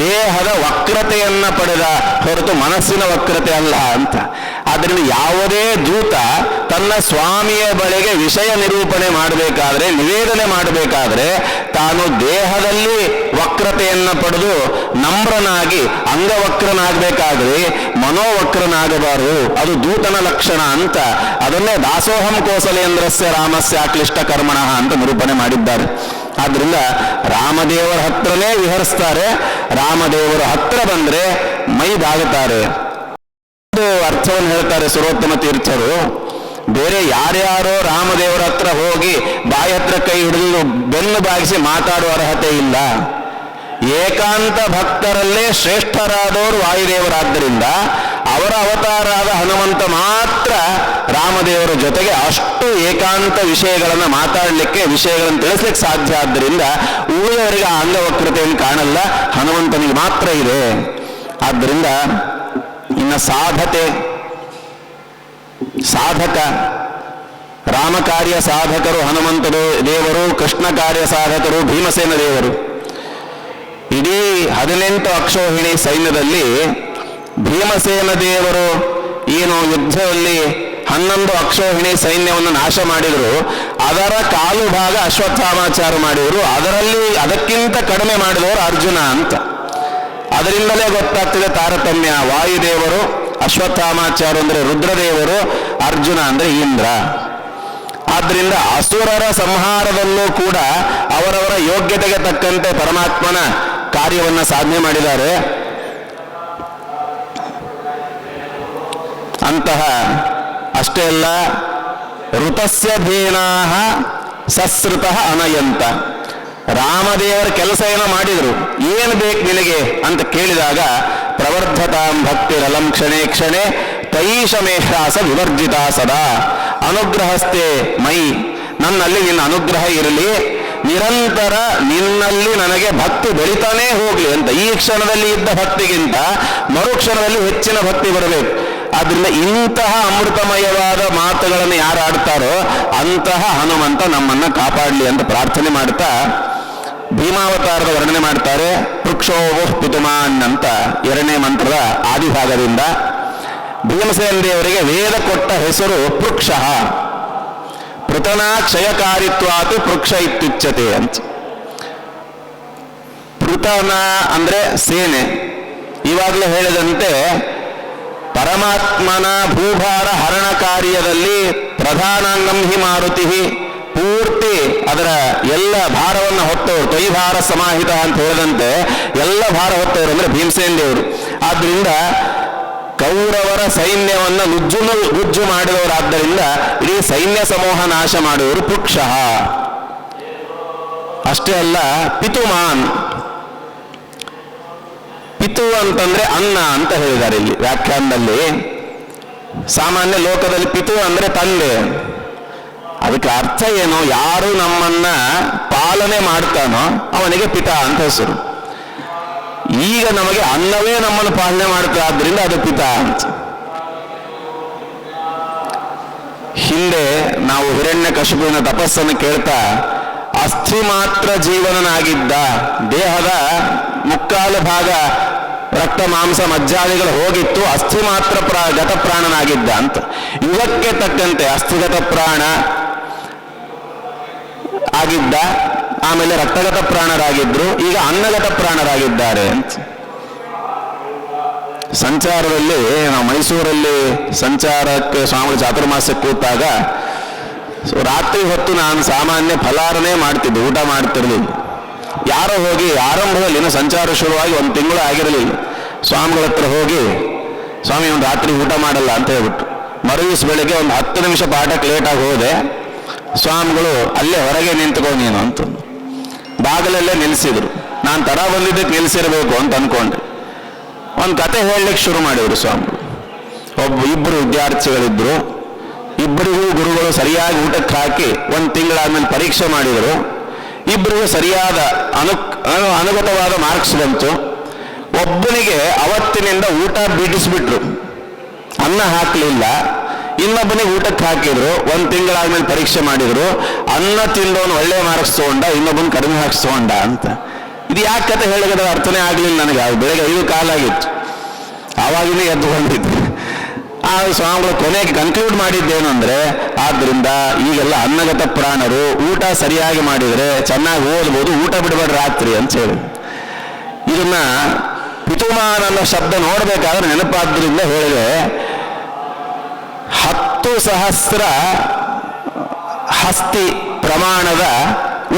ದೇಹದ ವಕ್ರತೆಯನ್ನ ಪಡೆದ ಹೊರತು ಮನಸ್ಸಿನ ವಕ್ರತೆ ಅಲ್ಲ ಅಂತ. ಆದ್ರಿಂದ ಯಾವುದೇ ದೂತ ತನ್ನ ಸ್ವಾಮಿಯ ಬಳಿಗೆ ವಿಷಯ ನಿರೂಪಣೆ ಮಾಡಬೇಕಾದ್ರೆ, ನಿವೇದನೆ ಮಾಡಬೇಕಾದ್ರೆ ತಾನು ದೇಹದಲ್ಲಿ ವಕ್ರತೆಯನ್ನ ಪಡೆದು ನಮ್ರನಾಗಿ ಅಂಗವಕ್ರನಾಗಬೇಕಾದ್ರೆ ಮನೋವಕ್ರನಾಗಬಾರದು. ಅದು ದೂತನ ಲಕ್ಷಣ ಅಂತ. ಅದನ್ನೇ ದಾಸೋಹಂ ಕೋಸಲೇಂದ್ರಸ್ಯ ರಾಮಸ್ಯ ಕ್ಲಿಷ್ಟ ಕರ್ಮಣಃ ಅಂತ ನಿರೂಪಣೆ ಮಾಡಿದ್ದಾರೆ. ಆದ್ರಿಂದ ರಾಮದೇವರ ಹತ್ರನೇ ವಿಹರಿಸ್ತಾರೆ. ರಾಮದೇವರ ಹತ್ರ ಬಂದ್ರೆ ಮೈದಾಗುತ್ತಾರೆ. ಅರ್ಥವನ್ನು ಹೇಳ್ತಾರೆ ಸುರೋತ್ತಮ ತೀರ್ಥರು. ಬೇರೆ ಯಾರ್ಯಾರೋ ರಾಮದೇವರ ಹತ್ರ ಹೋಗಿ ಬಾಯಿ ಹತ್ರ ಕೈ ಹಿಡಿದು ಬೆನ್ನು ಬಾಗಿಸಿ ಮಾತಾಡುವ ಅರ್ಹತೆ ಇಲ್ಲ. ಏಕಾಂತ ಭಕ್ತರಲ್ಲೇ ಶ್ರೇಷ್ಠರಾದವರು ವಾಯುದೇವರಾದ್ದರಿಂದ ಅವರ ಅವತಾರಾದ ಹನುಮಂತ ಮಾತ್ರ ರಾಮದೇವರ ಜೊತೆಗೆ ಅಷ್ಟು ಏಕಾಂತ ವಿಷಯಗಳನ್ನು ಮಾತಾಡಲಿಕ್ಕೆ, ವಿಷಯಗಳನ್ನು ತಿಳಿಸ್ಲಿಕ್ಕೆ ಸಾಧ್ಯ. ಆದ್ದರಿಂದ ಉಳಿದವರಿಗೆ ಆ ಅಂಗವಕ್ರತೆಯನ್ನು ಕಾಣಲ್ಲ, ಹನುಮಂತನಿಗೆ ಮಾತ್ರ ಇದೆ. ಆದ್ದರಿಂದ ಇನ್ನು ಸಾಧಕ, ರಾಮ ಕಾರ್ಯ ಸಾಧಕರು ಹನುಮಂತ ದೇವರು, ಕೃಷ್ಣ ಕಾರ್ಯ ಸಾಧಕರು ಭೀಮಸೇನ ದೇವರು. ಇಡೀ 18 ಅಕ್ಷೋಹಿಣಿ ಸೈನ್ಯದಲ್ಲಿ ಭೀಮಸೇನ ದೇವರು ಏನು ಯುದ್ಧದಲ್ಲಿ 11 ಅಕ್ಷೋಹಿಣಿ ಸೈನ್ಯವನ್ನು ನಾಶ ಮಾಡಿದರು. ಅದರ ಕಾಲು ಭಾಗ ಅಶ್ವತ್ಥಾಮಾಚಾರ ಮಾಡಿದರು. ಅದಕ್ಕಿಂತ ಕಡಿಮೆ ಮಾಡಿದವರು ಅರ್ಜುನ ಅಂತ. ಅದರಿಂದಲೇ ಗೊತ್ತಾಗ್ತದೆ ತಾರತಮ್ಯ. ವಾಯುದೇವರು ಅಶ್ವತ್ಥಾಮಾಚಾರ ಅಂದ್ರೆ ರುದ್ರದೇವರು, ಅರ್ಜುನ ಅಂದ್ರೆ ಇಂದ್ರ. ಆದ್ರಿಂದ ಅಸುರರ ಸಂಹಾರದಲ್ಲೂ ಕೂಡ ಅವರವರ ಯೋಗ್ಯತೆಗೆ ತಕ್ಕಂತೆ ಪರಮಾತ್ಮನ ಕಾರ್ಯವನ್ನು ಸಾಧನೆ ಮಾಡಿದ್ದಾರೆ. ಅಂತಹ ಅಷ್ಟೇ ಅಲ್ಲ, ಋತಸ್ಯ ಧೇನಾಹ ಸಸ್ರುತಃ ಅನಯಂತ. ರಾಮದೇವರ ಕೆಲಸ ಏನೋ ಮಾಡಿದ್ರು, ಏನು ಬೇಕು ನಿನಗೆ ಅಂತ ಕೇಳಿದಾಗ ಪ್ರವರ್ಧತಾಂ ಭಕ್ತಿರಲಂ ಕ್ಷಣೇ ಕ್ಷಣೆ ತೈಷಮೇಷಾಸ ವಿವರ್ಜಿತ ಸದಾ ಅನುಗ್ರಹಸ್ಥೆ ಮೈ, ನನ್ನಲ್ಲಿ ನಿನ್ನ ಅನುಗ್ರಹ ಇರಲಿ, ನಿರಂತರ ನಿನ್ನಲ್ಲಿ ನನಗೆ ಭಕ್ತಿ ಬೆಳಿತಾನೇ ಹೋಗ್ಲಿ ಅಂತ. ಈ ಕ್ಷಣದಲ್ಲಿ ಇದ್ದ ಭಕ್ತಿಗಿಂತ ಮರುಕ್ಷಣದಲ್ಲಿ ಹೆಚ್ಚಿನ ಭಕ್ತಿ ಬರಬೇಕು. ಆದ್ರಿಂದ ಇಂತಹ ಅಮೃತಮಯವಾದ ಮಾತುಗಳನ್ನು ಯಾರು ಆಡ್ತಾರೋ ಅಂತಹ ಹನುಮಂತ ನಮ್ಮನ್ನ ಕಾಪಾಡಲಿ ಅಂತ ಪ್ರಾರ್ಥನೆ ಮಾಡ್ತಾ ಭೀಮಾವತಾರದ ವರ್ಣನೆ ಮಾಡ್ತಾರೆ. ಪೃಕ್ಷೋವಃ ಪಿತುಮಾನ್ ಅಂತ 2ನೇ ಮಂತ್ರದ ಆದಿಭಾಗದಿಂದ ಭೀಮಸೇನ ದೇವರಿಗೆ ವೇದ ಕೊಟ್ಟ ಹೆಸರು ಪೃಕ್ಷಃ. ಪೃತನ ಕ್ಷಯಕಾರಿತ್ವಾತು ಪೃಕ್ಷ ಇತ್ಯುಚ್ಯತೆ ಅಂತ. ಪೃತನ ಅಂದ್ರೆ ಸೇನೆ. ಇವಾಗಲೇ ಹೇಳಿದಂತೆ ಪರಮಾತ್ಮನ ಭೂಭಾರ ಹರಣ ಕಾರ್ಯದಲ್ಲಿ ಪ್ರಧಾನಾಂಗಂ ಹಿ ಮಾರುತಿ, ಪೂರ್ತಿ ಅದರ ಎಲ್ಲ ಭಾರವನ್ನು ಹೊತ್ತವರು, ತ್ವಯಿಭಾರ ಸಮಾಹಿತ ಅಂತ ಹೇಳಿದಂತೆ ಎಲ್ಲ ಭಾರ ಹೊತ್ತವರು ಅಂದ್ರೆ ಭೀಮಸೇನ ದೇವರು. ಆದ್ರಿಂದ ಕೌರವರ ಸೈನ್ಯವನ್ನು ನುಜ್ಜು ಮಾಡಿದವರಾದ್ದರಿಂದ ಇಡೀ ಸೈನ್ಯ ಸಮೂಹ ನಾಶ ಮಾಡುವವರು ಪೃಕ್ಷಃ. ಅಷ್ಟೇ ಅಲ್ಲ, ಪಿತುಮಾನ್, ಪಿತು ಅಂತಂದ್ರೆ ಅನ್ನ ಅಂತ ಹೇಳಿದ್ದಾರೆ ಇಲ್ಲಿ ವ್ಯಾಖ್ಯಾನದಲ್ಲಿ. ಸಾಮಾನ್ಯ ಲೋಕದಲ್ಲಿ ಪಿತು ಅಂದ್ರೆ ತಂದೆ. ಅದಕ್ಕೆ ಅರ್ಥ ಏನು? ಯಾರು ನಮ್ಮನ್ನ ಪಾಲನೆ ಮಾಡ್ತಾನೋ ಅವನಿಗೆ ಪಿತ ಅಂತ ಹೆಸರು. ಈಗ ನಮಗೆ ಅನ್ನವೇ ನಮ್ಮನ್ನು ಪಾಲನೆ ಮಾಡ್ತಾ ಆದ್ರಿಂದ ಅದು ಪಿತ ಅಂತ. ಹಿಂದೆ ನಾವು ಹಿರಣ್ಯಕಶಿಪುವಿನ ತಪಸ್ಸನ್ನು ಕೇಳ್ತಾ ಅಸ್ಥಿ ಮಾತ್ರ ಜೀವನನಾಗಿದ್ದ, ದೇಹದ ಮುಕ್ಕಾಲು ಭಾಗ ರಕ್ತ ಮಾಂಸ ಮಜ್ಜಾದಿಗಳು ಹೋಗಿತ್ತು, ಅಸ್ಥಿ ಮಾತ್ರ ಗತ ಪ್ರಾಣನಾಗಿದ್ದ ಅಂತ. ಯುಗಕ್ಕೆ ತಕ್ಕಂತೆ ಅಸ್ಥಿಗತ ಪ್ರಾಣ ಆಗಿದ್ದ, ಆಮೇಲೆ ರಕ್ತಗತ ಪ್ರಾಣರಾಗಿದ್ರು, ಈಗ ಅನ್ನಗತ ಪ್ರಾಣರಾಗಿದ್ದಾರೆ ಅಂತ. ಸಂಚಾರದಲ್ಲಿ ನಾವು ಮೈಸೂರಲ್ಲಿ ಸಂಚಾರಕ್ಕೆ ಸ್ವಾಮಿ ಚಾತುರ್ಮಾಸಕ್ಕೆ ಕೂತಾಗ ರಾತ್ರಿ ಹೊತ್ತು ನಾನು ಸಾಮಾನ್ಯ ಫಲಾರನೇ ಮಾಡ್ತಿದ್ದೆ, ಊಟ ಮಾಡ್ತಿರ್ಲಿಲ್ಲ. ಯಾರೋ ಹೋಗಿ ಆರಂಭದಲ್ಲಿ ಇನ್ನು ಸಂಚಾರ ಶುರುವಾಗಿ 1 ತಿಂಗಳು ಆಗಿರಲಿಲ್ಲ, ಸ್ವಾಮಿಗಳ ಹತ್ರ ಹೋಗಿ ಸ್ವಾಮಿ ಒಂದು ರಾತ್ರಿ ಊಟ ಮಾಡಲ್ಲ ಅಂತ ಹೇಳ್ಬಿಟ್ಟು ಮರುದಿವ್ಸ ಬೆಳಗ್ಗೆ ಒಂದು 10 ನಿಮಿಷ ಪಾಠಕ್ಕೆ ಲೇಟಾಗಿ ಹೋದೆ. ಸ್ವಾಮಿಗಳು ಅಲ್ಲೇ ಹೊರಗೆ ನಿಂತ್ಕೊ ನೀನು ಅಂತ ಬಾಗಿಲಲ್ಲೇ ನಿಲ್ಲಿಸಿದ್ರು. ನಾನು ತಡ ಬಂದಿದ್ದಕ್ಕೆ ನಿಲ್ಲಿಸಿರ್ಬೇಕು ಅಂತ ಅನ್ಕೊಂಡೆ. ಒಂದು ಕತೆ ಹೇಳಲಿಕ್ಕೆ ಶುರು ಮಾಡಿದ್ರು ಸ್ವಾಮಿಗಳು. ಇಬ್ಬರು ವಿದ್ಯಾರ್ಥಿಗಳಿದ್ರು, ಇಬ್ಬರಿಗೂ ಗುರುಗಳು ಸರಿಯಾಗಿ ಊಟಕ್ಕೆ ಹಾಕಿ 1 ತಿಂಗಳಾದ್ಮೇಲೆ ಪರೀಕ್ಷೆ ಮಾಡಿದರು. ಇಬ್ಬರಿಗೂ ಸರಿಯಾದ ಅನುಗತವಾದ ಮಾರ್ಕ್ಸ್ ಬಂತು. ಒಬ್ಬನಿಗೆ ಅವತ್ತಿನಿಂದ ಊಟ ಬಿಡಿಸ್ಬಿಟ್ರು, ಅನ್ನ ಹಾಕಲಿಲ್ಲ. ಇನ್ನೊಬ್ಬನಿಗೆ ಊಟಕ್ಕೆ ಹಾಕಿದ್ರು, 1 ತಿಂಗಳಾದ್ಮೇಲೆ ಪರೀಕ್ಷೆ ಮಾಡಿದ್ರು. ಅನ್ನ ತಿಂದವನು ಒಳ್ಳೆ ಮಾರ್ಕ್ಸ್ ತಗೊಂಡ, ಇನ್ನೊಬ್ಬನ ಕಡಿಮೆ ಮಾರ್ಕ್ಸ್ ತಗೊಂಡ ಅಂತ. ಇದು ಯಾಕೆ ಕತೆ ಹೇಳಿದ್ರೆ ಅರ್ಥನೇ ಆಗಲಿಲ್ಲ ನನಗೆ. ಬೆಳಗ್ಗೆ 5 ಕಾಲಾಗಿತ್ತು, ಆವಾಗಿನೇ ಎದ್ದು ಬಂದಿದ್ರು. ಆ ಸ್ವಾಮಿಗಳು ಕೊನೆಗೆ ಕನ್ಕ್ಲೂಡ್ ಮಾಡಿದ್ದೇನು ಅಂದ್ರೆ, ಆದ್ರಿಂದ ಈಗೆಲ್ಲ ಅನ್ನಗತ ಪ್ರಾಣರು ಊಟ ಸರಿಯಾಗಿ ಮಾಡಿದ್ರೆ ಚೆನ್ನಾಗಿ ಓದ್ಬೋದು, ಊಟ ಬಿಡಬೇಡ ರಾತ್ರಿ ಅಂತ ಹೇಳಿ. ಇದನ್ನ ಪಿತುಮಾನ್ ಅನ್ನೋ ಶಬ್ದ ನೋಡ್ಬೇಕಾದ್ರೆ ನೆನಪಾದ್ರಿಂದ ಹೇಳಿದೆ. 10,000 ಹಸ್ತಿ ಪ್ರಮಾಣದ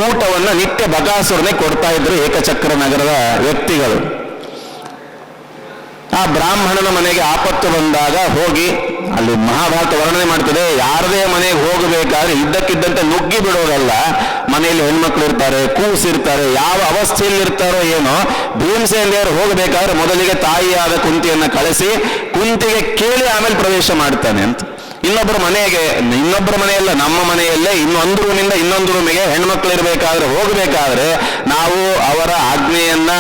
ಊಟವನ್ನು ನಿತ್ಯ ಬಕಾಸುರನೇ ಕೊಡ್ತಾ ಇದ್ರು ಏಕಚಕ್ರ ನಗರದ ವ್ಯಕ್ತಿಗಳು. ಆ ಬ್ರಾಹ್ಮಣನ ಮನೆಗೆ ಆಪತ್ತು ಬಂದಾಗ ಹೋಗಿ, ಅಲ್ಲಿ ಮಹಾಭಾರತ ವರ್ಣನೆ ಮಾಡ್ತದೆ, ಯಾರದೇ ಮನೆಗೆ ಹೋಗಬೇಕಾದ್ರೆ ಇದ್ದಕ್ಕಿದ್ದಂತೆ ನುಗ್ಗಿ ಬಿಡೋದಲ್ಲ. ಮನೆಯಲ್ಲಿ ಹೆಣ್ಮಕ್ಳು ಇರ್ತಾರೆ, ಕೂಸಿರ್ತಾರೆ, ಯಾವ ಅವಸ್ಥೆಯಲ್ಲಿ ಇರ್ತಾರೋ ಏನೋ. ಭೀಮಸೇನ ದೇವರು ಹೋಗಬೇಕಾದ್ರೆ ಮೊದಲಿಗೆ ತಾಯಿಯಾದ ಕುಂತಿಯನ್ನು ಕಳಿಸಿ ಕುಂತಿಗೆ ಕೇಳಿ ಆಮೇಲೆ ಪ್ರವೇಶ ಮಾಡ್ತಾನೆ ಅಂತ. ಇನ್ನೊಬ್ಬರ ಮನೆಯಲ್ಲ, ನಮ್ಮ ಮನೆಯಲ್ಲೇ ಇನ್ನೊಂದು ರೂಮಿಂದ ಇನ್ನೊಂದು ರೂಮಿಗೆ ಹೆಣ್ಮಕ್ಳು ಇರಬೇಕಾದ್ರೆ ಹೋಗಬೇಕಾದ್ರೆ ನಾವು ಅವರ ಆಜ್ಞೆಯನ್ನ,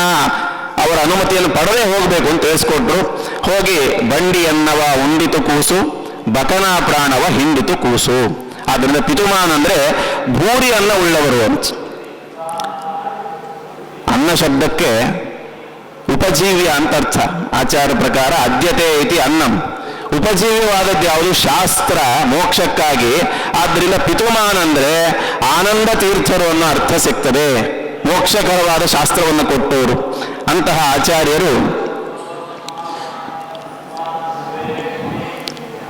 ಅವರ ಅನುಮತಿಯನ್ನು ಪಡೆದೇ ಹೋಗಬೇಕು ಅಂತ ತಿಳಿಸ್ಕೊಟ್ರು. ಹೋಗಿ ಬಂಡಿಯನ್ನವ ಉಂಡಿತು ಕೂಸು, ಬಕನ ಪ್ರಾಣವ ಹಿಂಡಿತು ಕೂಸು. ಆದ್ರಿಂದ ಪಿತುಮಾನ್ ಅಂದ್ರೆ ಭೂರಿ ಅನ್ನ ಉಳ್ಳವರು ಅಂತ. ಅನ್ನ ಶಬ್ದಕ್ಕೆ ಉಪಜೀವ್ಯ ಅಂತ ಅರ್ಥ. ಆಚಾರ ಪ್ರಕಾರ ಅದ್ಯತೆ ಇತಿ ಅನ್ನಂ, ಉಪಜೀವ್ಯವಾದದ್ದು ಯಾವುದು? ಶಾಸ್ತ್ರ, ಮೋಕ್ಷಕ್ಕಾಗಿ. ಆದ್ರಿಂದ ಪಿತುಮಾನ್ ಅಂದ್ರೆ ಆನಂದ ತೀರ್ಥರು ಅನ್ನೋ ಅರ್ಥ ಸಿಗ್ತದೆ. ಮೋಕ್ಷಕರವಾದ ಶಾಸ್ತ್ರವನ್ನು ಕೊಟ್ಟವರು ಅಂತಹ ಆಚಾರ್ಯರು.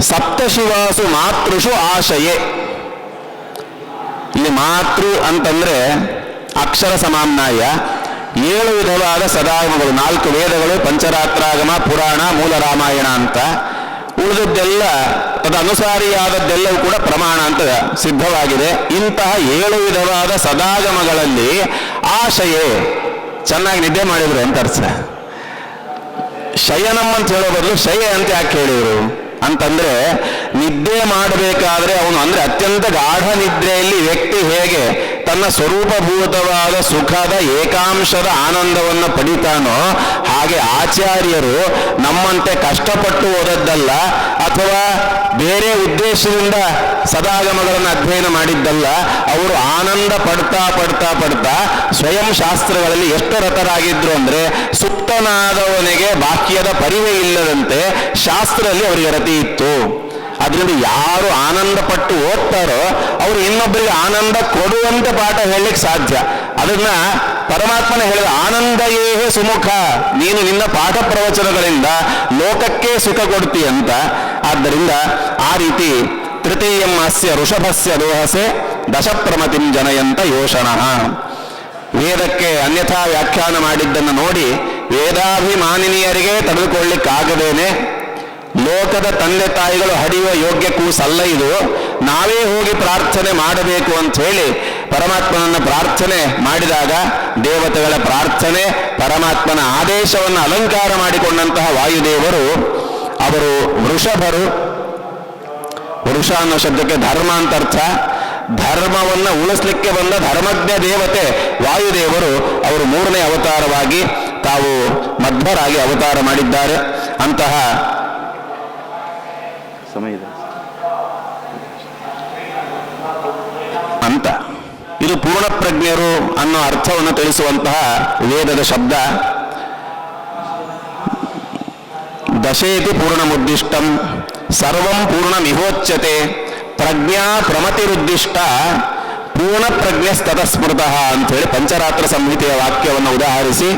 ಸಪ್ತಶಿವಾಸು ಮಾತೃಷು ಆಶಯೇ. ಇಲ್ಲಿ ಮಾತೃ ಅಂತಂದ್ರೆ ಅಕ್ಷರ ಸಮಾಮ್ನಾಯ, 7 ವಿಧವಾದ ಸದಾಗಮಗಳು, 4 ವೇದಗಳು, ಪಂಚರಾತ್ರಾಗಮ, ಪುರಾಣ, ಮೂಲ ರಾಮಾಯಣ ಅಂತ. ಉಳಿದದ್ದೆಲ್ಲ ತದನುಸಾರಿಯಾದದ್ದೆಲ್ಲವೂ ಕೂಡ ಪ್ರಮಾಣ ಅಂತ ಸಿದ್ಧವಾಗಿದೆ. ಇಂತಹ 7 ವಿಧವಾದ ಸದಾಗಮಗಳಲ್ಲಿ ಆಶಯೇ, ಚೆನ್ನಾಗಿ ನಿದ್ದೆ ಮಾಡಿದ್ರು ಅಂತ ಅರ್ಥ. ಶಯನಂ ಅಂತ ಹೇಳೋ ಬದಲು ಶಯ ಅಂತ ಯಾಕೆ ಹೇಳಿದ್ರು ಅಂತಂದ್ರೆ, ನಿದ್ದೆ ಮಾಡಬೇಕಾದ್ರೆ ಅವನು ಅಂದ್ರೆ ಅತ್ಯಂತ ಗಾಢ ನಿದ್ರೆಯಲ್ಲಿ ವ್ಯಕ್ತಿ ಹೇಗೆ ತನ್ನ ಸ್ವರೂಪಭೂತವಾದ ಸುಖದ ಏಕಾಂಶದ ಆನಂದವನ್ನು ಪಡಿತಾನೋ, ಹಾಗೆ ಆಚಾರ್ಯರು ನಮ್ಮಂತೆ ಕಷ್ಟಪಟ್ಟು ಓದದ್ದಲ್ಲ ಅಥವಾ ಬೇರೆ ಉದ್ದೇಶದಿಂದ ಸದಾಗಮಗಳನ್ನು ಅಧ್ಯಯನ ಮಾಡಿದ್ದಲ್ಲ. ಅವರು ಆನಂದ ಪಡ್ತಾ ಪಡ್ತಾ ಪಡ್ತಾ ಸ್ವಯಂ ಶಾಸ್ತ್ರಗಳಲ್ಲಿ ಎಷ್ಟು ರತರಾಗಿದ್ರು ಅಂದ್ರೆ, ಸುಪ್ತನಾದವನಿಗೆ ಬಾಕ್ಯದ ಪರಿವೇ ಇಲ್ಲದಂತೆ ಶಾಸ್ತ್ರದಲ್ಲಿ ಅವರಿಗೆ ರತಿ ಇತ್ತು. ಅದರಿಂದ ಯಾರು ಆನಂದ ಪಟ್ಟು ಓದ್ತಾರೋ ಅವರು ಇನ್ನೊಬ್ಬರಿಗೆ ಆನಂದ ಕೊಡುವಂತೆ ಪಾಠ ಹೇಳಲಿಕ್ಕೆ ಸಾಧ್ಯ. ಅದನ್ನ ಪರಮಾತ್ಮನ ಹೇಳಿದ, ಆನಂದಯೇಹೇ ಸುಮುಖ, ನೀನು ನಿನ್ನ ಪಾಠ ಪ್ರವಚನಗಳಿಂದ ಲೋಕಕ್ಕೆ ಸುಖ ಕೊಡ್ತಿ ಅಂತ. ಆದ್ದರಿಂದ ಆ ರೀತಿ ತೃತೀಯಂ ಅಸ್ಯ ಋಷಭಸ್ಯ ದೋಹಸೆ ದಶಪ್ರಮತಿಂ ಜನಯಂತ ಯೋಷಣಃ. ವೇದಕ್ಕೆ ಅನ್ಯಥಾ ವ್ಯಾಖ್ಯಾನ ಮಾಡಿದ್ದನ್ನು ನೋಡಿ ವೇದಾಭಿಮಾನಿನಿಯರಿಗೆ ತಡೆದುಕೊಳ್ಳಿಕ್ಕಾಗದೇನೆ ಲೋಕದ ತಂದೆ ತಾಯಿಗಳು ಹಡಿಯುವ ಯೋಗ್ಯ ಕೂಸಲ್ಲ ಇದು, ನಾವೇ ಹೋಗಿ ಪ್ರಾರ್ಥನೆ ಮಾಡಬೇಕು ಅಂತ ಹೇಳಿ ಪರಮಾತ್ಮನನ್ನ ಪ್ರಾರ್ಥನೆ ಮಾಡಿದಾಗ ದೇವತೆಗಳ ಪ್ರಾರ್ಥನೆ, ಪರಮಾತ್ಮನ ಆದೇಶವನ್ನು ಅಲಂಕಾರ ಮಾಡಿಕೊಂಡಂತಹ ವಾಯುದೇವರು ಅವರು ವೃಷಭರು. ವೃಷ ಅನ್ನೋ ಶಬ್ದಕ್ಕೆ ಧರ್ಮ ಅಂತ ಅರ್ಥ. ಧರ್ಮವನ್ನು ಉಳಿಸ್ಲಿಕ್ಕೆ ಬಂದ ಧರ್ಮಜ್ಞ ದೇವತೆ ವಾಯುದೇವರು ಅವರು 3ನೇ ಅವತಾರವಾಗಿ ತಾವು ಮಧ್ವರಾಗಿ ಅವತಾರ ಮಾಡಿದ್ದಾರೆ. ಅಂತಹ ಅಂತ ಇದು ಪೂರ್ಣ ಪ್ರಜ್ಞರು ಅನ್ನೋ ಅರ್ಥವನ್ನು ತಿಳಿಸುವಂತಹ ವೇದದ ಶಬ್ದ. ದಶೇತಿ ಪೂರ್ಣಮುದ್ದಿಷ್ಟಂ ಸರ್ವಂ ಪೂರ್ಣಮಿಹೋಚ್ಯತೆ ಪ್ರಜ್ಞಾ ಪ್ರಮತಿರುದ್ದಿಷ್ಟ ಪೂರ್ಣ ಪ್ರಜ್ಞೆಸ್ತತಸ್ಮೃತಃ ಅಂತ ಹೇಳಿ ಪಂಚರಾತ್ರ ಸಂಹಿತೆಯ ವಾಕ್ಯವನ್ನು ಉದಾಹರಿಸಿ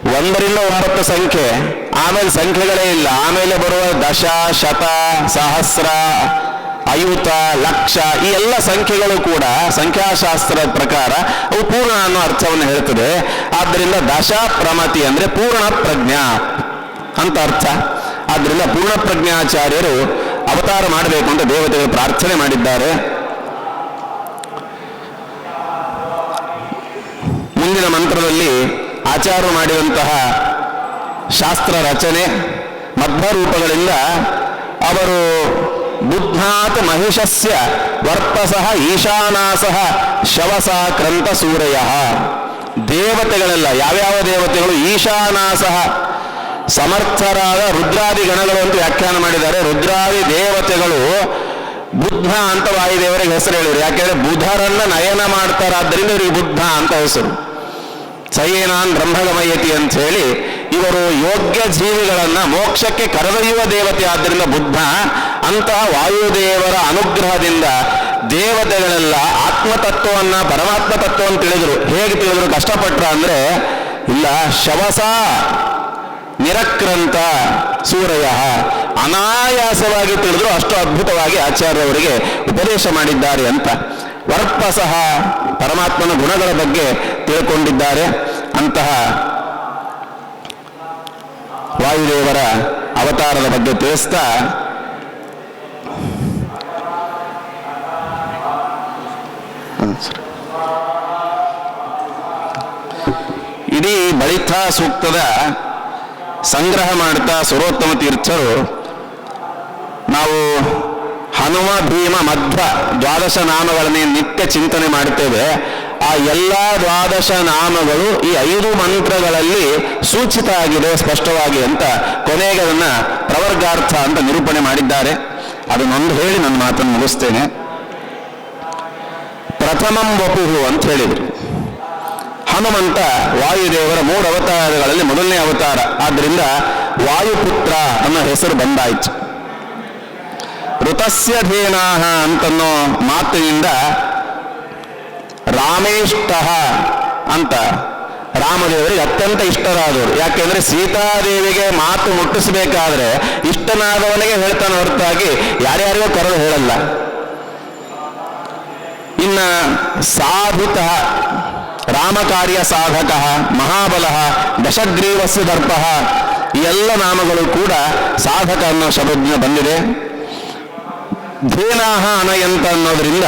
1 ರಿಂದ 9 ಸಂಖ್ಯೆ, ಆಮೇಲೆ ಸಂಖ್ಯೆಗಳೇ ಇಲ್ಲ, ಆಮೇಲೆ ಬರುವ ದಶ, ಶತ, ಸಹಸ್ರ, ಅಯುತ, ಲಕ್ಷ ಈ ಎಲ್ಲ ಸಂಖ್ಯೆಗಳು ಕೂಡ ಸಂಖ್ಯಾಶಾಸ್ತ್ರದ ಪ್ರಕಾರ ಅವು ಪೂರ್ಣ ಅನ್ನೋ ಅರ್ಥವನ್ನು ಹೇಳ್ತದೆ. ಆದ್ದರಿಂದ ದಶ ಪ್ರಮತಿ ಅಂದ್ರೆ ಪೂರ್ಣ ಪ್ರಜ್ಞಾ ಅಂತ ಅರ್ಥ. ಆದ್ದರಿಂದ ಪೂರ್ಣ ಪ್ರಜ್ಞಾಚಾರ್ಯರು ಅವತಾರ ಮಾಡಬೇಕು ಅಂತ ದೇವತೆಗಳು ಪ್ರಾರ್ಥನೆ ಮಾಡಿದ್ದಾರೆ. ಮುಂದಿನ ಮಂತ್ರದಲ್ಲಿ ಆಚಾರ್ಯರು ಮಾಡಿದಂತಹ ಶಾಸ್ತ್ರ ರಚನೆ ಮಧ್ವರೂಪಗಳಿಂದ ಅವರು ಬುದ್ಧಾತ್ ಮಹಿಷಸ್ಯ ವರ್ಪಸಃ ಈಶಾನಾಸಃ ಶವಸಃ ಕ್ರಂತ ಸೂರಯ. ದೇವತೆಗಳೆಲ್ಲ ಯಾವ್ಯಾವ ದೇವತೆಗಳು? ಈಶಾನಾಸಃ ಸಮರ್ಥರಾದ ರುದ್ರಾದಿ ಗಣಗಳು ಅಂತ ವ್ಯಾಖ್ಯಾನ ಮಾಡಿದ್ದಾರೆ. ರುದ್ರಾದಿ ದೇವತೆಗಳು ಬುದ್ಧ ಅಂತ ವಾಯುದೇವರಿಗೆ ಹೆಸರು ಹೇಳಿದ್ರು. ಯಾಕೆಂದ್ರೆ ಬುಧರನ್ನ ನಯನ ಮಾಡ್ತಾರಾದ್ದರಿಂದ ಇವರಿಗೆ ಬುದ್ಧ ಅಂತ ಹೆಸರು. ಸಯೇನಾನ್ ಬ್ರಹ್ಮಗಮಯತಿ ಅಂತ ಹೇಳಿ ಇವರು ಯೋಗ್ಯ ಜೀವಿಗಳನ್ನ ಮೋಕ್ಷಕ್ಕೆ ಕರೆದೊಯ್ಯುವ ದೇವತೆ ಆದ್ದರಿಂದ ಬುದ್ಧ. ಅಂತಹ ವಾಯುದೇವರ ಅನುಗ್ರಹದಿಂದ ದೇವತೆಗಳೆಲ್ಲ ಆತ್ಮತತ್ವವನ್ನ ಪರಮಾತ್ಮ ತತ್ವವನ್ನು ತಿಳಿದ್ರು. ಹೇಗೆ ತಿಳಿದ್ರು? ಕಷ್ಟಪಟ್ರ ಅಂದ್ರೆ ಇಲ್ಲ, ಶವಸ ನಿರಕ್ರಂತ ಸೂರಯ ಅನಾಯಾಸವಾಗಿ ತಿಳಿದ್ರು. ಅಷ್ಟು ಅದ್ಭುತವಾಗಿ ಆಚಾರ್ಯವರಿಗೆ ಉಪದೇಶ ಮಾಡಿದ್ದಾರೆ ಅಂತ. ವರ್ಪಸಃ ಪರಮಾತ್ಮನ ಗುಣಗಳ ಬಗ್ಗೆ ತಿಳ್ಕೊಂಡಿದ್ದಾರೆ. ಅಂತಹ ವಾಯುದೇವರ ಅವತಾರದ ಬಗ್ಗೆ ತಿಳಿಸ್ತಾ ಇಡೀ ಬಳಿತಾ ಸೂಕ್ತದ ಸಂಗ್ರಹ ಮಾಡ್ತಾ ಸುರೋತ್ತಮ ತೀರ್ಥರು ನಾವು ಹನುಮ ಭೀಮ ಮಧ್ವ 12 ನಾಮಗಳನ್ನೇ ನಿತ್ಯ ಚಿಂತನೆ ಮಾಡುತ್ತೇವೆ. ಆ ಎಲ್ಲ 12 ನಾಮಗಳು ಈ 5 ಮಂತ್ರಗಳಲ್ಲಿ ಸೂಚಿತ ಆಗಿದೆ ಸ್ಪಷ್ಟವಾಗಿ ಅಂತ ಕೊನೆಗೆ ಅದನ್ನ ಪ್ರವರ್ಗಾರ್ಥ ಅಂತ ನಿರೂಪಣೆ ಮಾಡಿದ್ದಾರೆ. ಅದನ್ನೊಂದು ಹೇಳಿ ನನ್ನ ಮಾತನ್ನು ಮುಗಿಸ್ತೇನೆ. ಪ್ರಥಮಂ ವಪುಹು ಅಂತ ಹೇಳಿದ್ರು. ಹನುಮಂತ ವಾಯುದೇವರ 3 ಅವತಾರಗಳಲ್ಲಿ ಮೊದಲನೇ ಅವತಾರ. ಆದ್ದರಿಂದ ವಾಯುಪುತ್ರ ಅನ್ನೋ ಹೆಸರು ಬಂದಾಯ್ತು. ಋತಸ್ಯ ಧೇನಾಹ ಅಂತನ್ನೋ ಮಾತಿನಿಂದ ರಾಮೇಷ್ಟ ಅಂತ ರಾಮದೇವರಿಗೆ ಅತ್ಯಂತ ಇಷ್ಟರಾದವರು. ಯಾಕೆಂದ್ರೆ ಸೀತಾದೇವಿಗೆ ಮಾತು ಮುಟ್ಟಿಸಬೇಕಾದ್ರೆ ಇಷ್ಟನಾದವನಿಗೆ ಹೇಳ್ತಾನೆ ಹೊರತಾಗಿ ಯಾರ್ಯಾರಿಗೂ ಕರೆದು ಹೇಳಲ್ಲ. ಇನ್ನ ಸಾಧುತ ರಾಮಕಾರ್ಯ ಸಾಧಕ ಮಹಾಬಲ ದಶಗ್ರೀವಸ್ಯ ದರ್ಪ ಈ ಎಲ್ಲ ನಾಮಗಳು ಕೂಡ ಸಾಧಕ ಅನ್ನೋ ಶಬ್ದ ಬಂದಿದೆ. ಧೇನಾಹ ಅನಯಂತ ಅನ್ನೋದ್ರಿಂದ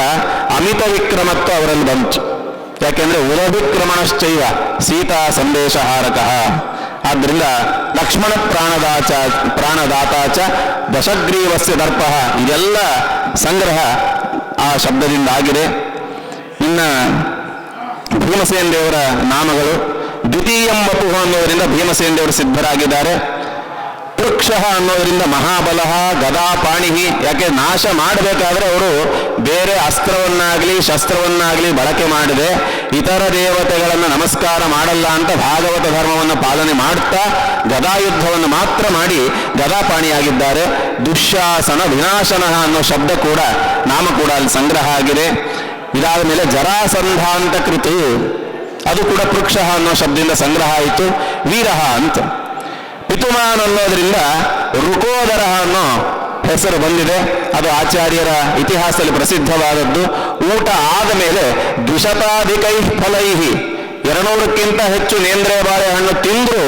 ಅಮಿತ ವಿಕ್ರಮತ್ವ ಅವರಲ್ಲಿ ಬಂತು. ಯಾಕೆಂದ್ರೆ ಉರವಿಕ್ರಮಣಶ್ಚೈವ ಸೀತಾ ಸಂದೇಶಹಾರಕಃ. ಆದ್ದರಿಂದ ಲಕ್ಷ್ಮಣ ಪ್ರಾಣದಾತಾಚ ದಶಗ್ರೀವಸ್ಯ ದರ್ಪಃ, ಇದೆಲ್ಲ ಸಂಗ್ರಹ ಆ ಶಬ್ದದಿಂದ ಆಗಿದೆ. ಇನ್ನು ಭೀಮಸೇನ ದೇವರ ನಾಮಗಳು ದ್ವಿತೀಯಂ ವಪುಃ ಅನ್ನೋದರಿಂದ ಭೀಮಸೇನ ದೇವರು ಸಿದ್ಧರಾಗಿದ್ದಾರೆ. ವೃಕ್ಷಃ ಅನ್ನೋದರಿಂದ ಮಹಾಬಲಃ ಗದಾಪಾಣಿಹಿ, ಯಾಕೆ ನಾಶ ಮಾಡಬೇಕಾದ್ರೆ ಅವರು ಬೇರೆ ಅಸ್ತ್ರವನ್ನಾಗಲಿ ಶಸ್ತ್ರವನ್ನಾಗಲಿ ಬಳಕೆ ಮಾಡದೆ ಇತರ ದೇವತೆಗಳನ್ನು ನಮಸ್ಕಾರ ಮಾಡಲ್ಲ ಅಂತ ಭಾಗವತ ಧರ್ಮವನ್ನು ಪಾಲನೆ ಮಾಡ್ತಾ ಗದಾಯುದ್ಧವನ್ನು ಮಾತ್ರ ಮಾಡಿ ಗದಾಪಾಣಿಯಾಗಿದ್ದಾರೆ. ದುಶ್ಯಾಸನ ವಿನಾಶನಃ ಅನ್ನೋ ಶಬ್ದ ಕೂಡ ನಾಮ ಕೂಡ ಅಲ್ಲಿ ಸಂಗ್ರಹ ಆಗಿದೆ. ಇದಾದ ಮೇಲೆ ಜರಾಸಂಧಾಂತ ಕೃತು, ಅದು ಕೂಡ ಪೃಕ್ಷಃ ಅನ್ನೋ ಶಬ್ದದಿಂದ ಸಂಗ್ರಹ ಆಯಿತು. ವೀರಃ ಅಂತ. ಪಿತುಮಾನ್ ಅನ್ನೋದರಿಂದ ರುಕೋದರ ಅನ್ನೋ ಹೆಸರು ಬಂದಿದೆ. ಅದು ಆಚಾರ್ಯರ ಇತಿಹಾಸದಲ್ಲಿ ಪ್ರಸಿದ್ಧವಾದದ್ದು. ಊಟ ಆದ ಮೇಲೆ ದ್ವಿಶತಾಧಿಕೈ ಫಲೈಹಿ, 200ಕ್ಕಿಂತ ಹೆಚ್ಚು ನೇಂದ್ರೆ ಬಾಳೆಹಣ್ಣು ತಿಂದರೂ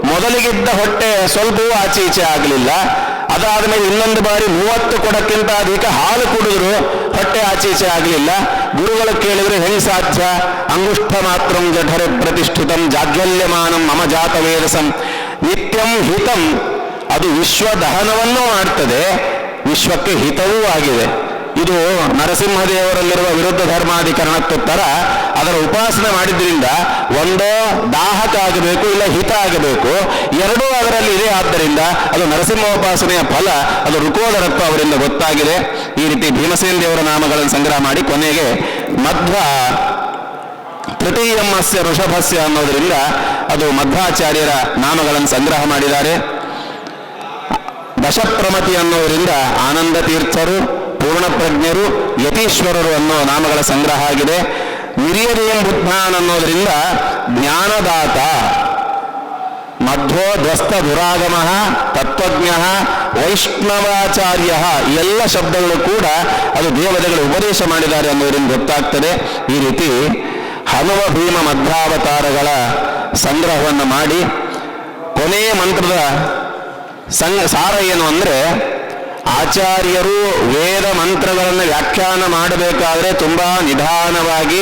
ಮೊದಲಿಗಿದ್ದ ಹೊಟ್ಟೆ ಸ್ವಲ್ಪವೂ ಆಚೆ ಈಚೆ ಆಗಲಿಲ್ಲ. ಅದಾದ ಮೇಲೆ ಇನ್ನೊಂದು ಬಾರಿ 30 ಕೊಡಕ್ಕಿಂತ ಅಧಿಕ ಹಾಲು ಕುಡಿದ್ರು ಹೊಟ್ಟೆ ಆಚೆ ಈಚೆ ಆಗಲಿಲ್ಲ. ಗುರುಗಳು ಕೇಳಿದ್ರೆ ಹೆಂಗ್ ಸಾಧ್ಯ? ಅಂಗುಷ್ಠ ಮಾತ್ರಂ ಜಠರೆ ಪ್ರತಿಷ್ಠಿತಂ ಜಾಗ್ಯಲ್ಯಮಾನಂ ಮಮ ಜಾತ ವೇದಸಂ ನಿತ್ಯಂ ಹಿತಂ, ಅದು ವಿಶ್ವ ದಹನವನ್ನೂ ಮಾಡ್ತದೆ, ವಿಶ್ವಕ್ಕೆ ಹಿತವೂ ಆಗಿದೆ. ಇದು ನರಸಿಂಹದೇವರಲ್ಲಿರುವ ವಿರುದ್ಧ ಧರ್ಮಾಧಿಕರಣತ್ತರ ಅದರ ಉಪಾಸನೆ ಮಾಡಿದ್ರಿಂದ ಒಂದೋ ದಾಹಕ ಆಗಬೇಕು, ಇಲ್ಲ ಹಿತ ಆಗಬೇಕು, ಎರಡೂ ಅದರಲ್ಲಿ ಇದೆ. ಆದ್ದರಿಂದ ಅದು ನರಸಿಂಹೋಪಾಸನೆಯ ಫಲ, ಅದು ರುಕೋದರತ್ವ ಅವರಿಂದ ಗೊತ್ತಾಗಿದೆ. ಈ ರೀತಿ ಭೀಮಸೇನ ದೇವರ ನಾಮಗಳನ್ನು ಸಂಗ್ರಹ ಮಾಡಿ ಕೊನೆಗೆ ಮಧ್ವ ತೃತೀಯಮ್ಮಸ್ಯ ಋಷಭಸ್ಯ ಅನ್ನೋದರಿಂದ ಅದು ಮಧ್ವಾಚಾರ್ಯರ ನಾಮಗಳನ್ನು ಸಂಗ್ರಹ ಮಾಡಿದ್ದಾರೆ. ದಶಪ್ರಮತಿ ಅನ್ನೋದರಿಂದ ಆನಂದ ತೀರ್ಥರು, ಪೂರ್ಣಪ್ರಜ್ಞರು, ಯತೀಶ್ವರರು ಅನ್ನೋ ನಾಮಗಳ ಸಂಗ್ರಹ ಆಗಿದೆ. ನಿರ್ಯದೀಂ ಬುದ್ಧಾನ್ ಅನ್ನೋದರಿಂದ ಜ್ಞಾನದಾತ, ಮಧ್ವೋ ಧ್ವಸ್ತ ದುರಾಗಮ, ತತ್ವಜ್ಞ, ವೈಷ್ಣವಾಚಾರ್ಯ, ಎಲ್ಲ ಶಬ್ದಗಳು ಕೂಡ ಅದು ದೇವತೆಗಳು ಉಪದೇಶ ಮಾಡಿದ್ದಾರೆ ಅನ್ನೋದರಿಂದ ಗೊತ್ತಾಗ್ತದೆ. ಈ ರೀತಿ ಹನುಮ ಭೀಮ ಮಧ್ವಾವತಾರಗಳ ಸಂಗ್ರಹವನ್ನು ಮಾಡಿ ಕೊನೆಯ ಮಂತ್ರದ ಸಾರ ಏನು ಅಂದರೆ, ಆಚಾರ್ಯರು ವೇದ ಮಂತ್ರಗಳನ್ನು ವ್ಯಾಖ್ಯಾನ ಮಾಡಬೇಕಾದ್ರೆ ತುಂಬ ನಿಧಾನವಾಗಿ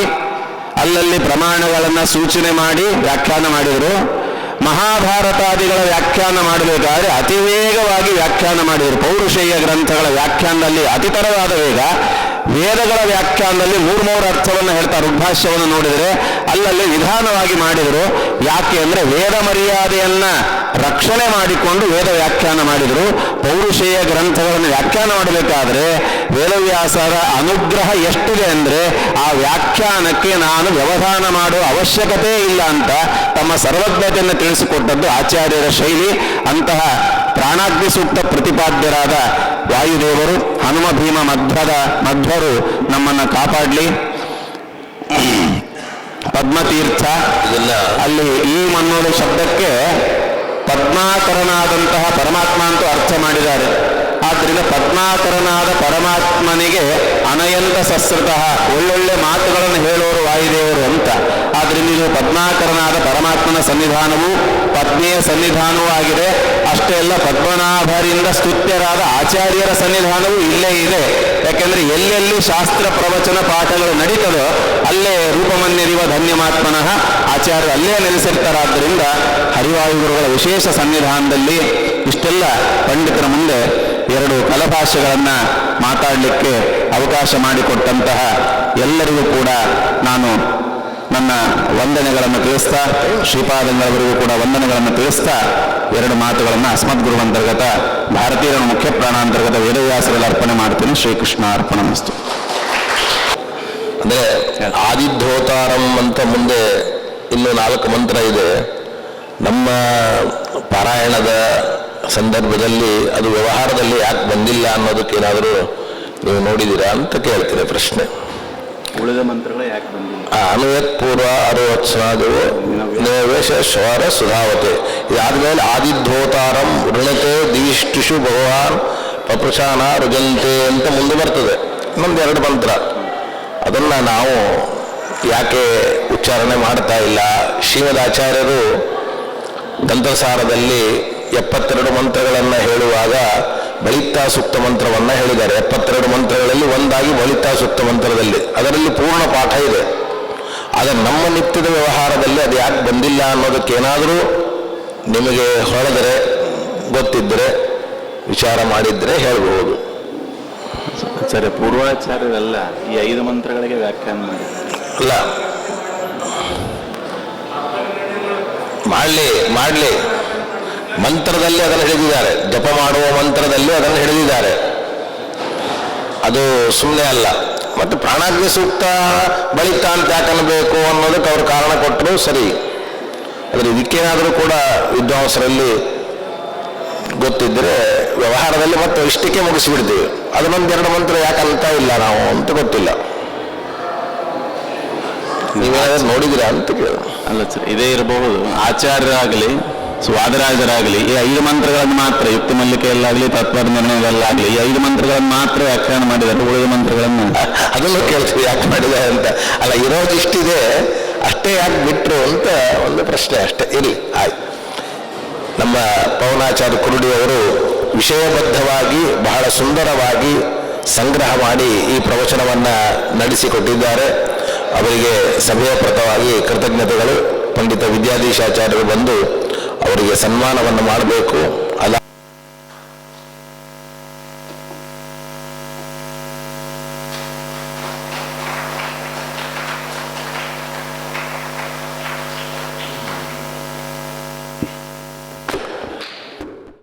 ಅಲ್ಲಲ್ಲಿ ಪ್ರಮಾಣಗಳನ್ನು ಸೂಚನೆ ಮಾಡಿ ವ್ಯಾಖ್ಯಾನ ಮಾಡಿದರು. ಮಹಾಭಾರತಾದಿಗಳ ವ್ಯಾಖ್ಯಾನ ಮಾಡಬೇಕಾದ್ರೆ ಅತಿ ವೇಗವಾಗಿ ವ್ಯಾಖ್ಯಾನ ಮಾಡಿದರು. ಪೌರುಷೇಯ ಗ್ರಂಥಗಳ ವ್ಯಾಖ್ಯಾನದಲ್ಲಿ ಅತಿತರವಾದ ವೇಗ, ವೇದಗಳ ವ್ಯಾಖ್ಯಾನದಲ್ಲಿ 3 ಅರ್ಥವನ್ನು ಹೇಳ್ತಾರೆ. ಋಗ್ಭಾಷ್ಯವನ್ನು ನೋಡಿದರೆ ಅಲ್ಲಲ್ಲಿ ನಿಧಾನವಾಗಿ ಮಾಡಿದರು. ಯಾಕೆ ಅಂದರೆ ವೇದ ಮರ್ಯಾದೆಯನ್ನ ರಕ್ಷಣೆ ಮಾಡಿಕೊಂಡು ವೇದ ವ್ಯಾಖ್ಯಾನ ಮಾಡಿದರು. ಪೌರುಷೇಯ ಗ್ರಂಥಗಳನ್ನು ವ್ಯಾಖ್ಯಾನ ಮಾಡಬೇಕಾದ್ರೆ ವೇದವ್ಯಾಸರ ಅನುಗ್ರಹ ಎಷ್ಟಿದೆ ಅಂದರೆ ಆ ವ್ಯಾಖ್ಯಾನಕ್ಕೆ ನಾನು ವ್ಯವಧಾನ ಮಾಡುವ ಅವಶ್ಯಕತೆ ಇಲ್ಲ ಅಂತ ತಮ್ಮ ಸರ್ವಜ್ಞತೆಯನ್ನು ತಿಳಿಸಿಕೊಟ್ಟದ್ದು ಆಚಾರ್ಯರ ಶೈಲಿ. ಅಂತಹ ಪ್ರಾಣಾಗ್ನಿ ಸೂಕ್ತ ಪ್ರತಿಪಾದ್ಯರಾದ ವಾಯುದೇವರು ಹನುಮ ಭೀಮ ಮಧ್ವರು ನಮ್ಮನ್ನು ಕಾಪಾಡಲಿ. ಪದ್ಮತೀರ್ಥ, ಅಲ್ಲಿ ಈ ಅನ್ನೋದು ಶಬ್ದಕ್ಕೆ ಪದ್ಮಾಕರನಾದಂತಹ ಪರಮಾತ್ಮ ಅಂತೂ ಅರ್ಥ ಮಾಡಿದ್ದಾರೆ. ಆದ್ದರಿಂದ ಪದ್ಮಾಕರನಾದ ಪರಮಾತ್ಮನಿಗೆ ಅನಯಂತ ಸಸ್ರತಃ, ಒಳ್ಳೊಳ್ಳೆ ಮಾತುಗಳನ್ನು ಹೇಳೋರು ವಾಯುದೇವರು ಅಂತ. ಆದ್ದರಿಂದ ಇದು ಪದ್ಮಾಕರನಾದ ಪರಮಾತ್ಮನ ಸನ್ನಿಧಾನವೂ ಪತ್ನಿಯ ಸನ್ನಿಧಾನವೂ ಆಗಿದೆ. ಅಷ್ಟೇ ಅಲ್ಲ, ಪದ್ಮನಾಭರಿಂದ ಸ್ತುತ್ಯರಾದ ಆಚಾರ್ಯರ ಸನ್ನಿಧಾನವೂ ಇಲ್ಲೇ ಇದೆ. ಯಾಕೆಂದ್ರೆ ಎಲ್ಲೆಲ್ಲಿ ಶಾಸ್ತ್ರ ಪ್ರವಚನ ಪಾಠಗಳು ನಡೀತದೋ ಅಲ್ಲೇ ರೂಪಮನ್ಯರಿವ ಧನ್ಯಮಾತ್ಮನಃ ಆಚಾರ್ಯರು ಅಲ್ಲೇ ನೆಲೆಸಿರ್ತಾರಾದ್ದರಿಂದ ಹರಿವಾಯುಗುರುಗಳ ವಿಶೇಷ ಸನ್ನಿಧಾನದಲ್ಲಿ ಇಷ್ಟೆಲ್ಲ ಪಂಡಿತರ ಮುಂದೆ 2 ಕಲಭಾಷೆಗಳನ್ನು ಮಾತಾಡಲಿಕ್ಕೆ ಅವಕಾಶ ಮಾಡಿಕೊಟ್ಟಂತಹ ಎಲ್ಲರಿಗೂ ಕೂಡ ನಾನು ನನ್ನ ವಂದನೆಗಳನ್ನು ತಿಳಿಸ್ತಾ, ಶ್ರೀಪಾದಂಗಳವರಿಗೂ ಕೂಡ ವಂದನೆಗಳನ್ನು ತಿಳಿಸ್ತಾ 2 ಮಾತುಗಳನ್ನು ಅಸ್ಮದ್ಗುರುವಂತರ್ಗತ ಭಾರತೀಯರ ಮುಖ್ಯ ಪ್ರಾಣಾಂತರ್ಗತ ವೇದವ್ಯಾಸರಲ್ಲಿ ಅರ್ಪಣೆ ಮಾಡ್ತೀನಿ. ಶ್ರೀಕೃಷ್ಣ ಅರ್ಪಣಮಸ್ತು. ಅಂದರೆ ಆದಿಧ್ಯೋತಾರಂ ಅಂತ ಮುಂದೆ ಇನ್ನೂ 4 ಮಂತ್ರ ಇದೆ. ನಮ್ಮ ಪಾರಾಯಣದ ಸಂದರ್ಭದಲ್ಲಿ ಅದು ವ್ಯವಹಾರದಲ್ಲಿ ಯಾಕೆ ಬಂದಿಲ್ಲ ಅನ್ನೋದಕ್ಕೇನಾದರೂ ನೀವು ನೋಡಿದ್ದೀರಾ ಅಂತ ಕೇಳ್ತೀನಿ ಪ್ರಶ್ನೆ. ಉಳಿದ ಮಂತ್ರಗಳು ಯಾಕೆ ಬಂದಿಲ್ಲ? ಅನುಯತ್ ಪೂರ್ವ ಅರುವತ್ಸನಾದವು ನೇವೇಶ ಶ್ವರ ಸುಧಾವತೆ. ಇದಾದ್ಮೇಲೆ ಆದಿಧ್ಯೋತಾರಂ ಋಣತೆ ದಿವಿಷ್ಟಿಷು ಭಗವಾನ್ ಪಪೃಶಾನ ರುಜಂತೆ ಅಂತ ಮುಂದೆ ಬರ್ತದೆ. ಇನ್ನೊಂದು 2 ಮಂತ್ರ, ಅದನ್ನು ನಾವು ಯಾಕೆ ಉಚ್ಚಾರಣೆ ಮಾಡ್ತಾ ಇಲ್ಲ? ಶ್ರೀಮದಾಚಾರ್ಯರು ತಂತ್ರಸಾರದಲ್ಲಿ 72 ಮಂತ್ರಗಳನ್ನು ಹೇಳುವಾಗ ಬಲಿತಾ ಸೂಕ್ತ ಮಂತ್ರವನ್ನು ಹೇಳಿದ್ದಾರೆ. 72 ಮಂತ್ರಗಳಲ್ಲಿ ಒಂದಾಗಿ ಬಲಿತಾ ಸೂಕ್ತ ಮಂತ್ರದಲ್ಲಿ ಅದರಲ್ಲಿ ಪೂರ್ಣ ಪಾಠ ಇದೆ. ಆದರೆ ನಮ್ಮ ನಿತ್ಯದ ವ್ಯವಹಾರದಲ್ಲಿ ಅದು ಯಾಕೆ ಬಂದಿಲ್ಲ ಅನ್ನೋದಕ್ಕೇನಾದರೂ ನಿಮಗೆ ಹೊಳೆದರೆ ಗೊತ್ತಿದ್ದರೆ ವಿಚಾರ ಮಾಡಿದರೆ ಹೇಳ್ಬೋದು. ಆಚಾರ್ಯ ಪೂರ್ವಾಚಾರ್ಯರೆಲ್ಲ ಈ 5 ಮಂತ್ರಗಳಿಗೆ ವ್ಯಾಖ್ಯಾನ ಮಾಡಿ ಅಲ್ಲ, ಮಾಡಲಿ ಮಂತ್ರದಲ್ಲಿ ಅದನ್ನು ಹಿಡಿದಿದ್ದಾರೆ, ಜಪ ಮಾಡುವ ಮಂತ್ರದಲ್ಲಿ ಅದನ್ನು ಹಿಡಿದಿದ್ದಾರೆ, ಅದು ಸುಮ್ಮನೆ ಅಲ್ಲ. ಮತ್ತು ಪ್ರಾಣಾಗ್ನಿ ಸೂಕ್ತ ಬಳಿತ ಅಂತ ಯಾಕೆ ಅನ್ನಬೇಕು ಅನ್ನೋದಕ್ಕೆ ಅವ್ರು ಕಾರಣ ಕೊಟ್ಟರು, ಸರಿ. ಆದರೆ ಇದಕ್ಕೇನಾದರೂ ಕೂಡ ವಿದ್ವಾಂಸರಲ್ಲಿ ಗೊತ್ತಿದ್ದರೆ ವ್ಯವಹಾರದಲ್ಲಿ ಮತ್ತೆ ಇಷ್ಟಕ್ಕೆ ಮುಗಿಸಿಬಿಡ್ತೀವಿ. ಅದನ್ನೊಂದೆರಡು ಮಂತ್ರ ಯಾಕೆ ಅಂತ ಇಲ್ಲ ನಾವು ಅಂತ ಗೊತ್ತಿಲ್ಲ. ನೀವೇನಾದ್ರೂ ನೋಡಿದಿರಾ ಅಂತ ಕೇಳ. ಅಲ್ಲ ಸರ್, ಇದೇ ಇರಬಹುದು. ಆಚಾರ್ಯರಾಗಲಿ ಸ್ವಾದರಾಜರಾಗಲಿ ಈ 5 ಮಂತ್ರಗಳನ್ನು ಮಾತ್ರ, ಯುಕ್ತಿ ಮಲ್ಲಿಕೆಯಲ್ಲಾಗಲಿ ತತ್ವದ ನಿರ್ಣಯದಲ್ಲಾಗಲಿ ಈ 5 ಮಂತ್ರಗಳನ್ನು ಮಾತ್ರ ವ್ಯಾಖ್ಯಾನ ಮಾಡಿದ್ದಾರೆ. ಉಳಿದ ಮಂತ್ರಗಳನ್ನು ಅದನ್ನು ಕೇಳ್ತೀವಿ ಯಾಕೆ ಮಾಡಿದ್ದಾರೆ ಅಂತ. ಅಲ್ಲ, ಇರೋದು ಇಷ್ಟಿದೆ ಅಷ್ಟೇ ಯಾಕೆ ಬಿಟ್ರು ಅಂತ ಒಂದು ಪ್ರಶ್ನೆ ಅಷ್ಟೇ. ಇರಲಿ, ಆಯ್ತು. ನಮ್ಮ ಪವನಾಚಾರ್ಯ ಕುರುಡಿಯವರು ವಿಷಯಬದ್ಧವಾಗಿ ಬಹಳ ಸುಂದರವಾಗಿ ಸಂಗ್ರಹ ಮಾಡಿ ಈ ಪ್ರವಚನವನ್ನು ನಡೆಸಿಕೊಟ್ಟಿದ್ದಾರೆ. ಅವರಿಗೆ ಸಭೆಯ ಪ್ರತವಾಗಿ ಕೃತಜ್ಞತೆಗಳು. ಪಂಡಿತ ವಿದ್ಯಾಧೀಶಾಚಾರ್ಯರು ಬಂದು ಅವರಿಗೆ ಸನ್ಮಾನವನ್ನು ಮಾಡಬೇಕು.